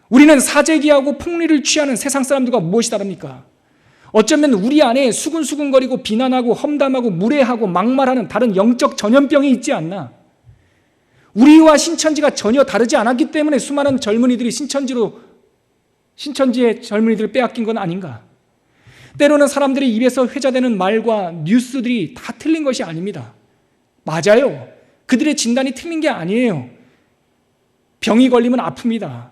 우리는 사재기하고 폭리를 취하는 세상 사람들과 무엇이 다릅니까? 어쩌면 우리 안에 수근수근거리고 비난하고 험담하고 무례하고 막말하는 다른 영적 전염병이 있지 않나? 우리와 신천지가 전혀 다르지 않았기 때문에 수많은 젊은이들이 신천지의 젊은이들을 빼앗긴 건 아닌가? 때로는 사람들의 입에서 회자되는 말과 뉴스들이 다 틀린 것이 아닙니다. 맞아요. 그들의 진단이 틀린 게 아니에요. 병이 걸리면 아픕니다.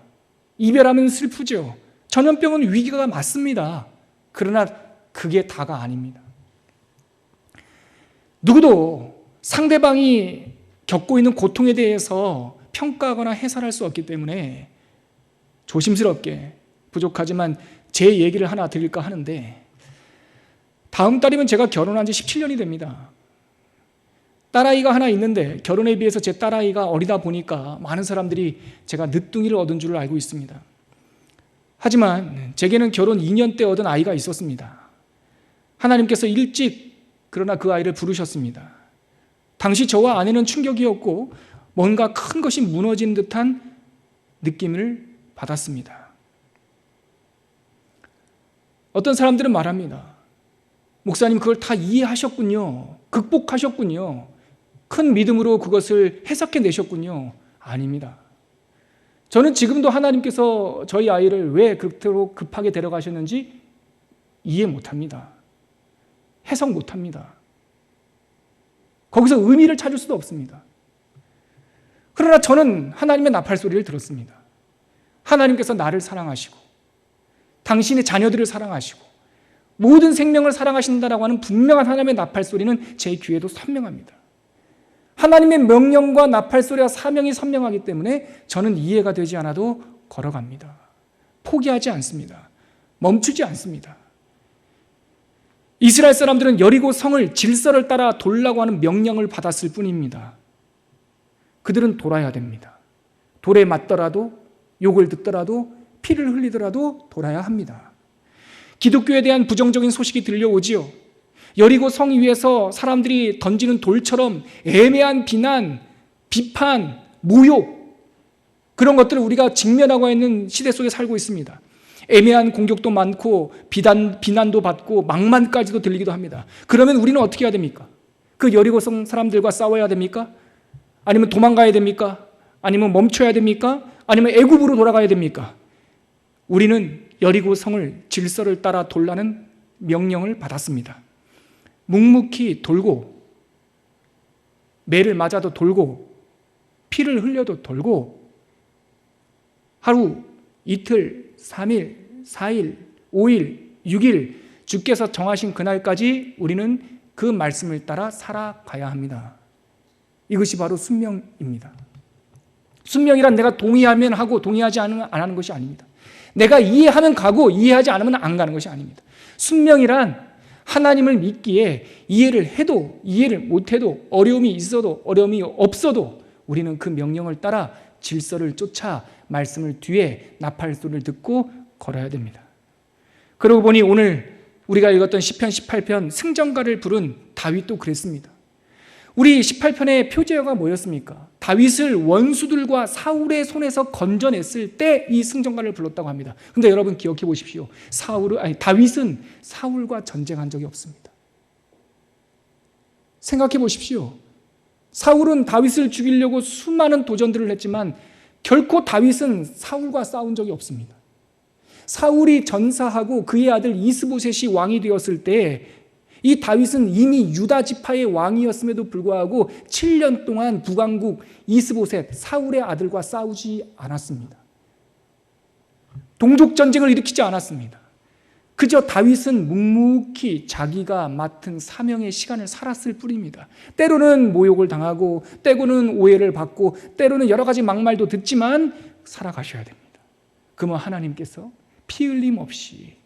이별하면 슬프죠. 전염병은 위기가 맞습니다. 그러나 그게 다가 아닙니다. 누구도 상대방이 겪고 있는 고통에 대해서 평가하거나 해설할 수 없기 때문에 조심스럽게, 부족하지만 제 얘기를 하나 드릴까 하는데, 다음 달이면 제가 결혼한 지 17년이 됩니다. 딸아이가 하나 있는데 결혼에 비해서 제 딸아이가 어리다 보니까 많은 사람들이 제가 늦둥이를 얻은 줄 알고 있습니다. 하지만 제게는 결혼 2년 때 얻은 아이가 있었습니다. 하나님께서 일찍 그러나 그 아이를 부르셨습니다. 당시 저와 아내는 충격이었고 뭔가 큰 것이 무너진 듯한 느낌을 받았습니다. 어떤 사람들은 말합니다. 목사님, 그걸 다 이해하셨군요. 극복하셨군요. 큰 믿음으로 그것을 해석해내셨군요. 아닙니다. 저는 지금도 하나님께서 저희 아이를 왜 그토록 급하게 데려가셨는지 이해 못합니다. 해석 못합니다. 거기서 의미를 찾을 수도 없습니다. 그러나 저는 하나님의 나팔소리를 들었습니다. 하나님께서 나를 사랑하시고 당신의 자녀들을 사랑하시고 모든 생명을 사랑하신다라고 하는 분명한 하나님의 나팔소리는 제 귀에도 선명합니다. 하나님의 명령과 나팔소리와 사명이 선명하기 때문에 저는 이해가 되지 않아도 걸어갑니다. 포기하지 않습니다. 멈추지 않습니다. 이스라엘 사람들은 여리고 성을 질서를 따라 돌라고 하는 명령을 받았을 뿐입니다. 그들은 돌아야 됩니다. 돌에 맞더라도, 욕을 듣더라도, 피를 흘리더라도 돌아야 합니다. 기독교에 대한 부정적인 소식이 들려오지요. 여리고 성 위에서 사람들이 던지는 돌처럼 애매한 비난, 비판, 모욕, 그런 것들을 우리가 직면하고 있는 시대 속에 살고 있습니다. 애매한 공격도 많고 비난도 받고 막말까지도 들리기도 합니다. 그러면 우리는 어떻게 해야 됩니까? 그 여리고성 사람들과 싸워야 됩니까? 아니면 도망가야 됩니까? 아니면 멈춰야 됩니까? 아니면 애굽으로 돌아가야 됩니까? 우리는 여리고성을 질서를 따라 돌라는 명령을 받았습니다. 묵묵히 돌고, 매를 맞아도 돌고, 피를 흘려도 돌고, 하루, 이틀, 3일, 4일, 5일, 6일 주께서 정하신 그날까지 우리는 그 말씀을 따라 살아가야 합니다. 이것이 바로 순명입니다. 순명이란 내가 동의하면 하고 동의하지 않으면 안 하는 것이 아닙니다. 내가 이해하면 가고 이해하지 않으면 안 가는 것이 아닙니다. 순명이란 하나님을 믿기에 이해를 해도 이해를 못해도 어려움이 있어도 어려움이 없어도 우리는 그 명령을 따라 질서를 쫓아 말씀을 뒤에 나팔 소리를 듣고 걸어야 됩니다. 그러고 보니 오늘 우리가 읽었던 시편 18편 승전가를 부른 다윗도 그랬습니다. 우리 18편의 표제어가 뭐였습니까? 다윗을 원수들과 사울의 손에서 건져냈을 때 이 승전가를 불렀다고 합니다. 근데 여러분 기억해 보십시오. 다윗은 사울과 전쟁한 적이 없습니다. 생각해 보십시오. 사울은 다윗을 죽이려고 수많은 도전들을 했지만 결코 다윗은 사울과 싸운 적이 없습니다. 사울이 전사하고 그의 아들 이스보셋이 왕이 되었을 때 이 다윗은 이미 유다 지파의 왕이었음에도 불구하고 7년 동안 북왕국 이스보셋 사울의 아들과 싸우지 않았습니다. 동족 전쟁을 일으키지 않았습니다. 그저 다윗은 묵묵히 자기가 맡은 사명의 시간을 살았을 뿐입니다. 때로는 모욕을 당하고 때로는 오해를 받고 때로는 여러 가지 막말도 듣지만 살아가셔야 됩니다. 그러면 하나님께서 피 흘림 없이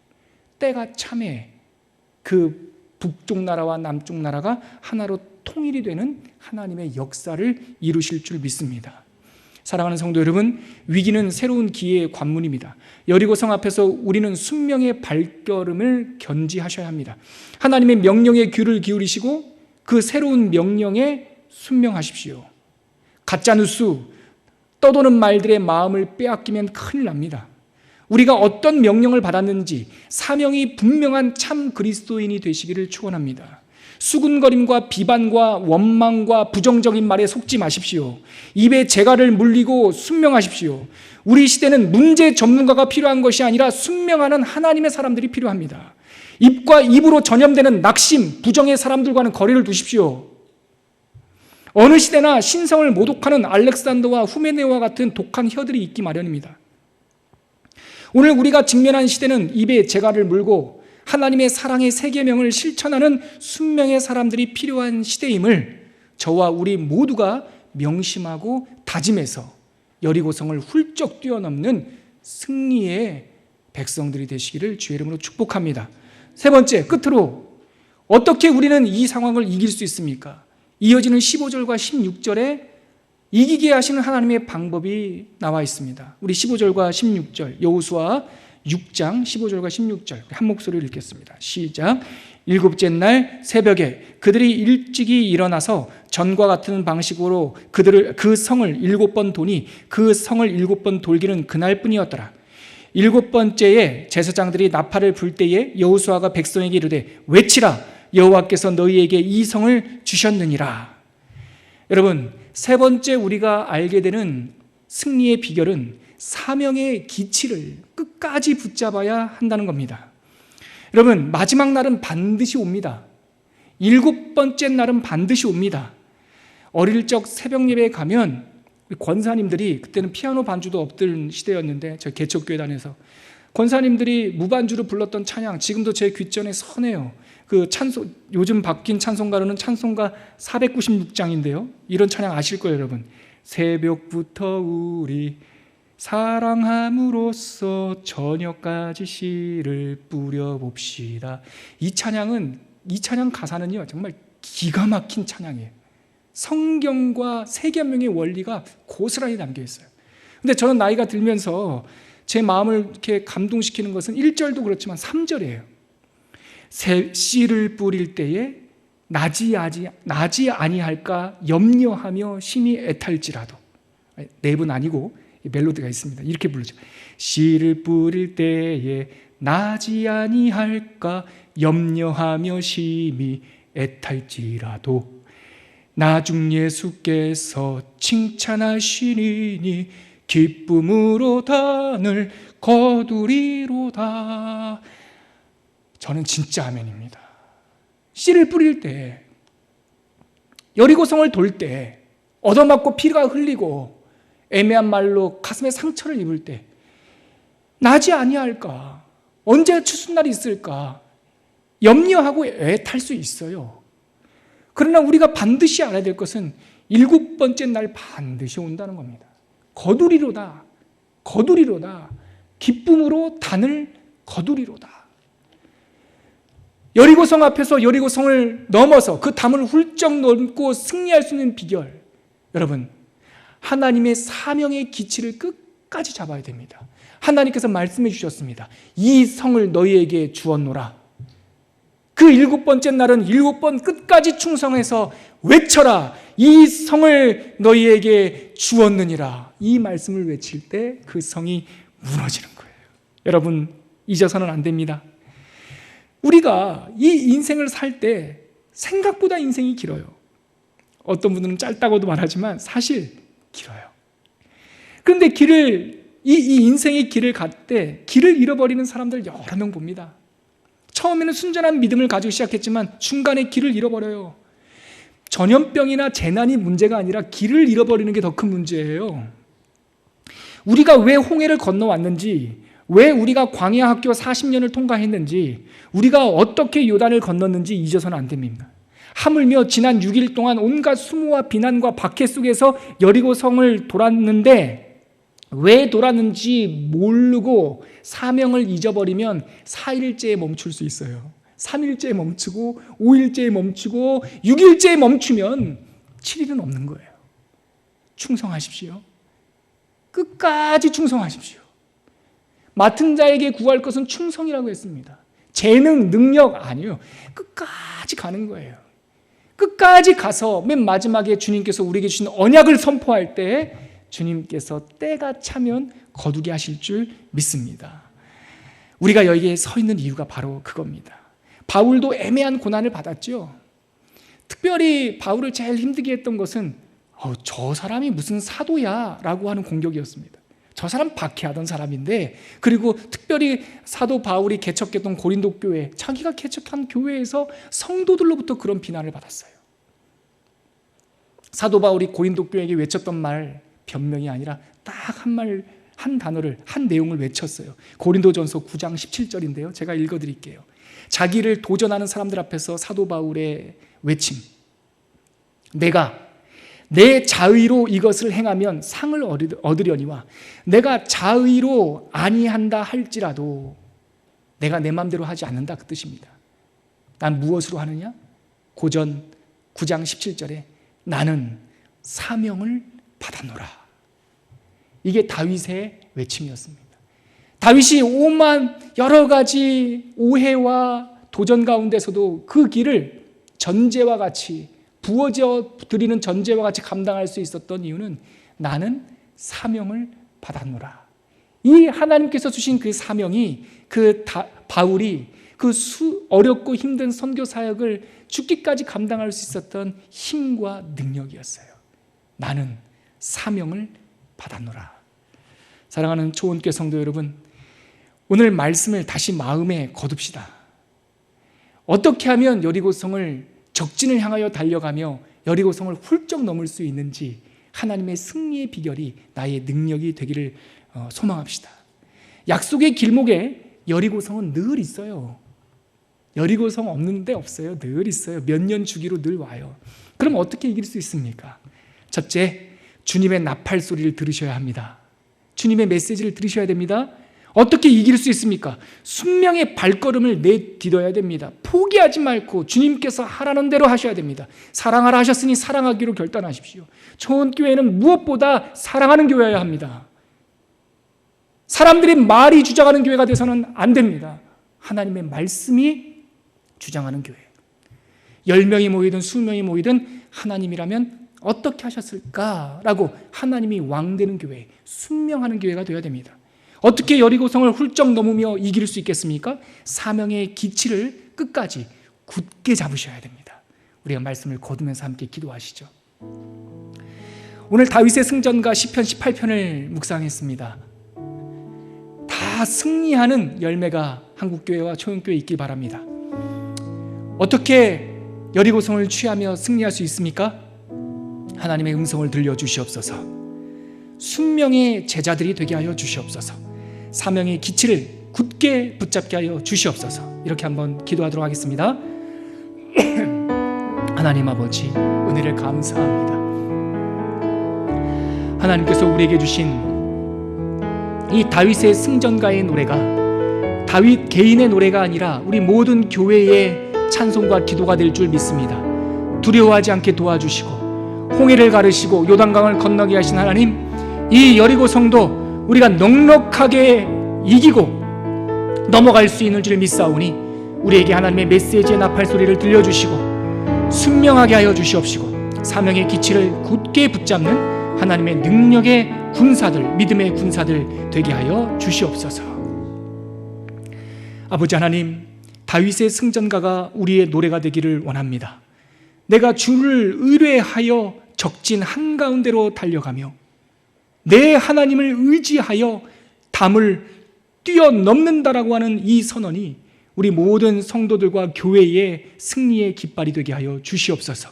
때가 참에 그 북쪽 나라와 남쪽 나라가 하나로 통일이 되는 하나님의 역사를 이루실 줄 믿습니다. 사랑하는 성도 여러분, 위기는 새로운 기회의 관문입니다. 여리고성 앞에서 우리는 순명의 발걸음을 견지하셔야 합니다. 하나님의 명령에 귀를 기울이시고 그 새로운 명령에 순명하십시오. 가짜뉴스, 떠도는 말들의 마음을 빼앗기면 큰일 납니다. 우리가 어떤 명령을 받았는지 사명이 분명한 참 그리스도인이 되시기를 축원합니다. 수군거림과 비반과 원망과 부정적인 말에 속지 마십시오. 입에 재갈을 물리고 순명하십시오. 우리 시대는 문제 전문가가 필요한 것이 아니라 순명하는 하나님의 사람들이 필요합니다. 입과 입으로 전염되는 낙심, 부정의 사람들과는 거리를 두십시오. 어느 시대나 신성을 모독하는 알렉산더와 후메네오와 같은 독한 혀들이 있기 마련입니다. 오늘 우리가 직면한 시대는 입에 재갈을 물고 하나님의 사랑의 세계명을 실천하는 순명의 사람들이 필요한 시대임을 저와 우리 모두가 명심하고 다짐해서 여리고성을 훌쩍 뛰어넘는 승리의 백성들이 되시기를 주의 이름으로 축복합니다. 세 번째, 끝으로 어떻게 우리는 이 상황을 이길 수 있습니까? 이어지는 15절과 16절에 이기게 하시는 하나님의 방법이 나와 있습니다. 우리 15절과 16절, 여호수아 6장 15절과 16절 한 목소리로 읽겠습니다. 시작. 일곱째 날 새벽에 그들이 일찍이 일어나서 전과 같은 방식으로 그 성을 7번 도니 그 성을 7번 돌기는 그날뿐이었더라. 7번째에 제사장들이 나팔을 불 때에 여호수아가 백성에게 이르되 외치라 여호와께서 너희에게 이 성을 주셨느니라. 여러분, 세 번째 우리가 알게 되는 승리의 비결은 사명의 기치를 끝까지 붙잡아야 한다는 겁니다. 여러분, 마지막 날은 반드시 옵니다. 7번째 날은 반드시 옵니다. 어릴 적 새벽 예배에 가면 권사님들이, 그때는 피아노 반주도 없던 시대였는데 저 개척교회 다녀서 권사님들이 무반주로 불렀던 찬양, 지금도 제 귓전에 서네요. 그 찬송, 요즘 바뀐 찬송가로는 찬송가 496장인데요. 이런 찬양 아실 거예요, 여러분. 새벽부터 우리 사랑함으로써 저녁까지 씨를 뿌려봅시다. 이 찬양 가사는요, 정말 기가 막힌 찬양이에요. 성경과 세계명의 원리가 고스란히 담겨 있어요. 근데 저는 나이가 들면서 제 마음을 이렇게 감동시키는 것은 1절도 그렇지만 3절이에요. 새 씨를 뿌릴 때에 나지 아니할까 염려하며 심히 애탈지라도, 랩은 아니고 이 멜로디가 있습니다. 이렇게 부르죠. 씨를 뿌릴 때에 나지 아니할까 염려하며 심히 애탈지라도 나중 예수께서 칭찬하시리니 기쁨으로 단을 거두리로다. 저는 진짜 아멘입니다. 씨를 뿌릴 때, 여리고성을 돌 때, 얻어맞고 피가 흘리고 애매한 말로 가슴에 상처를 입을 때 나지 아니할까? 언제 추수날이 있을까? 염려하고 애탈 수 있어요. 그러나 우리가 반드시 알아야 될 것은 7번째 날 반드시 온다는 겁니다. 거두리로다. 거두리로다. 기쁨으로 단을 거두리로다. 여리고성 앞에서 여리고성을 넘어서 그 담을 훌쩍 넘고 승리할 수 있는 비결, 여러분, 하나님의 사명의 기치를 끝까지 잡아야 됩니다. 하나님께서 말씀해 주셨습니다. 이 성을 너희에게 주었노라. 그 7번째 날은 7번 끝까지 충성해서 외쳐라. 이 성을 너희에게 주었느니라. 이 말씀을 외칠 때 그 성이 무너지는 거예요. 여러분, 잊어서는 안 됩니다. 우리가 이 인생을 살 때 생각보다 인생이 길어요. 어떤 분들은 짧다고도 말하지만 사실 길어요. 그런데 이 인생의 길을 갈 때 길을 잃어버리는 사람들 여러 명 봅니다. 처음에는 순전한 믿음을 가지고 시작했지만 중간에 길을 잃어버려요. 전염병이나 재난이 문제가 아니라 길을 잃어버리는 게 더 큰 문제예요. 우리가 왜 홍해를 건너왔는지, 왜 우리가 광야 학교 40년을 통과했는지, 우리가 어떻게 요단을 건넜는지 잊어서는 안 됩니다. 하물며 지난 6일 동안 온갖 수모와 비난과 박해 속에서 여리고성을 돌았는데 왜 돌았는지 모르고 사명을 잊어버리면 4일째에 멈출 수 있어요. 3일째에 멈추고 5일째에 멈추고 6일째에 멈추면 7일은 없는 거예요. 충성하십시오. 끝까지 충성하십시오. 맡은 자에게 구할 것은 충성이라고 했습니다. 재능, 능력 아니에요. 끝까지 가는 거예요. 끝까지 가서 맨 마지막에 주님께서 우리에게 주신 언약을 선포할 때 주님께서 때가 차면 거두게 하실 줄 믿습니다. 우리가 여기에 서 있는 이유가 바로 그겁니다. 바울도 애매한 고난을 받았죠. 특별히 바울을 제일 힘들게 했던 것은 저 사람이 무슨 사도야 라고 하는 공격이었습니다. 저 사람 박해하던 사람인데, 그리고 특별히 사도 바울이 개척했던 고린도 교회, 자기가 개척한 교회에서 성도들로부터 그런 비난을 받았어요. 사도 바울이 고린도 교회에게 외쳤던 말, 변명이 아니라 딱 한 단어를, 한 내용을 외쳤어요. 고린도전서 9장 17절인데요. 제가 읽어드릴게요. 자기를 도전하는 사람들 앞에서 사도 바울의 외침. 내가 내 자의로 이것을 행하면 상을 얻으려니와 내가 자의로 아니한다 할지라도 내가 내 마음대로 하지 않는다, 그 뜻입니다. 난 무엇으로 하느냐? 고전 9장 17절에 나는 사명을 받았노라. 이게 다윗의 외침이었습니다. 다윗이 여러 가지 오해와 도전 가운데서도 그 길을 전제와 같이, 부어져 드리는 전제와 같이 감당할 수 있었던 이유는 나는 사명을 받았노라. 이 하나님께서 주신 그 사명이 바울이 그 어렵고 힘든 선교 사역을 죽기까지 감당할 수 있었던 힘과 능력이었어요. 나는 사명을 받았노라. 사랑하는 초원교회 성도 여러분, 오늘 말씀을 다시 마음에 거둡시다. 어떻게 하면 여리고성을 적진을 향하여 달려가며 여리고성을 훌쩍 넘을 수 있는지, 하나님의 승리의 비결이 나의 능력이 되기를 소망합시다. 약속의 길목에 여리고성은 늘 있어요. 여리고성 없는 데 없어요. 늘 있어요. 몇 년 주기로 늘 와요. 그럼 어떻게 이길 수 있습니까? 첫째, 주님의 나팔 소리를 들으셔야 합니다. 주님의 메시지를 들으셔야 됩니다. 어떻게 이길 수 있습니까? 순명의 발걸음을 내딛어야 됩니다. 포기하지 말고 주님께서 하라는 대로 하셔야 됩니다. 사랑하라 하셨으니 사랑하기로 결단하십시오. 초원교회는 무엇보다 사랑하는 교회여야 합니다. 사람들이 말이 주장하는 교회가 돼서는 안 됩니다. 하나님의 말씀이 주장하는 교회. 10명이 모이든 20명이 모이든 하나님이라면 어떻게 하셨을까라고 하나님이 왕되는 교회, 순명하는 교회가 되어야 됩니다. 어떻게 여리고성을 훌쩍 넘으며 이길 수 있겠습니까? 사명의 기치를 끝까지 굳게 잡으셔야 됩니다. 우리가 말씀을 거두면서 함께 기도하시죠. 오늘 다윗의 승전가 시편 18편을 묵상했습니다. 다 승리하는 열매가 한국교회와 초연교회에 있길 바랍니다. 어떻게 여리고성을 취하며 승리할 수 있습니까? 하나님의 음성을 들려주시옵소서. 순명의 제자들이 되게 하여 주시옵소서. 사명의 기치를 굳게 붙잡게 하여 주시옵소서. 이렇게 한번 기도하도록 하겠습니다. 하나님 아버지, 은혜를 감사합니다. 하나님께서 우리에게 주신 이 다윗의 승전가의 노래가 다윗 개인의 노래가 아니라 우리 모든 교회의 찬송과 기도가 될 줄 믿습니다. 두려워하지 않게 도와주시고 홍해를 가르시고 요단강을 건너게 하신 하나님, 이 여리고 성도 우리가 넉넉하게 이기고 넘어갈 수 있는 줄 믿사오니 우리에게 하나님의 메시지의 나팔 소리를 들려주시고 순명하게 하여 주시옵시고 사명의 기치를 굳게 붙잡는 하나님의 능력의 군사들, 믿음의 군사들 되게 하여 주시옵소서. 아버지 하나님, 다윗의 승전가가 우리의 노래가 되기를 원합니다. 내가 주를 의뢰하여 적진 한가운데로 달려가며 내 하나님을 의지하여 담을 뛰어넘는다라고 하는 이 선언이 우리 모든 성도들과 교회의 승리의 깃발이 되게 하여 주시옵소서.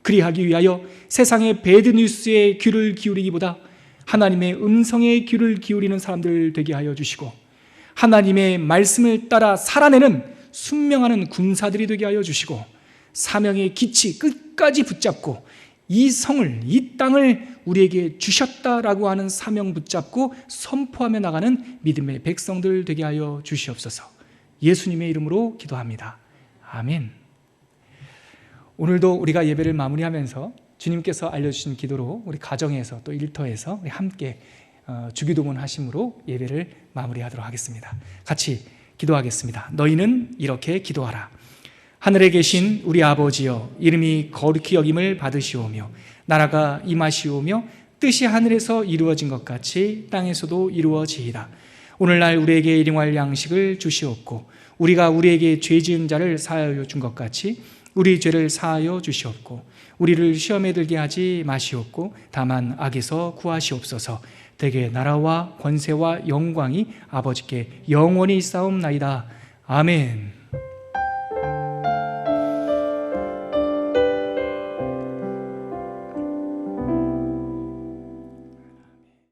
그리하기 위하여 세상의 배드뉴스에 귀를 기울이기보다 하나님의 음성에 귀를 기울이는 사람들 되게 하여 주시고 하나님의 말씀을 따라 살아내는 순명하는 군사들이 되게 하여 주시고 사명의 기치 끝까지 붙잡고 이 성을, 이 땅을 우리에게 주셨다라고 하는 사명 붙잡고 선포하며 나가는 믿음의 백성들 되게 하여 주시옵소서. 예수님의 이름으로 기도합니다. 아멘. 오늘도 우리가 예배를 마무리하면서 주님께서 알려주신 기도로 우리 가정에서 또 일터에서 우리 함께 주기도문 하심으로 예배를 마무리하도록 하겠습니다. 같이 기도하겠습니다. 너희는 이렇게 기도하라. 하늘에 계신 우리 아버지여, 이름이 거룩히 여김을 받으시오며 나라가 임하시오며 뜻이 하늘에서 이루어진 것 같이 땅에서도 이루어지이다. 오늘날 우리에게 일용할 양식을 주시옵고 우리가 우리에게 죄 지은 자를 사하여 준 것 같이 우리 죄를 사하여 주시옵고 우리를 시험에 들게 하지 마시옵고 다만 악에서 구하시옵소서. 대개 나라와 권세와 영광이 아버지께 영원히 있사옵나이다. 아멘.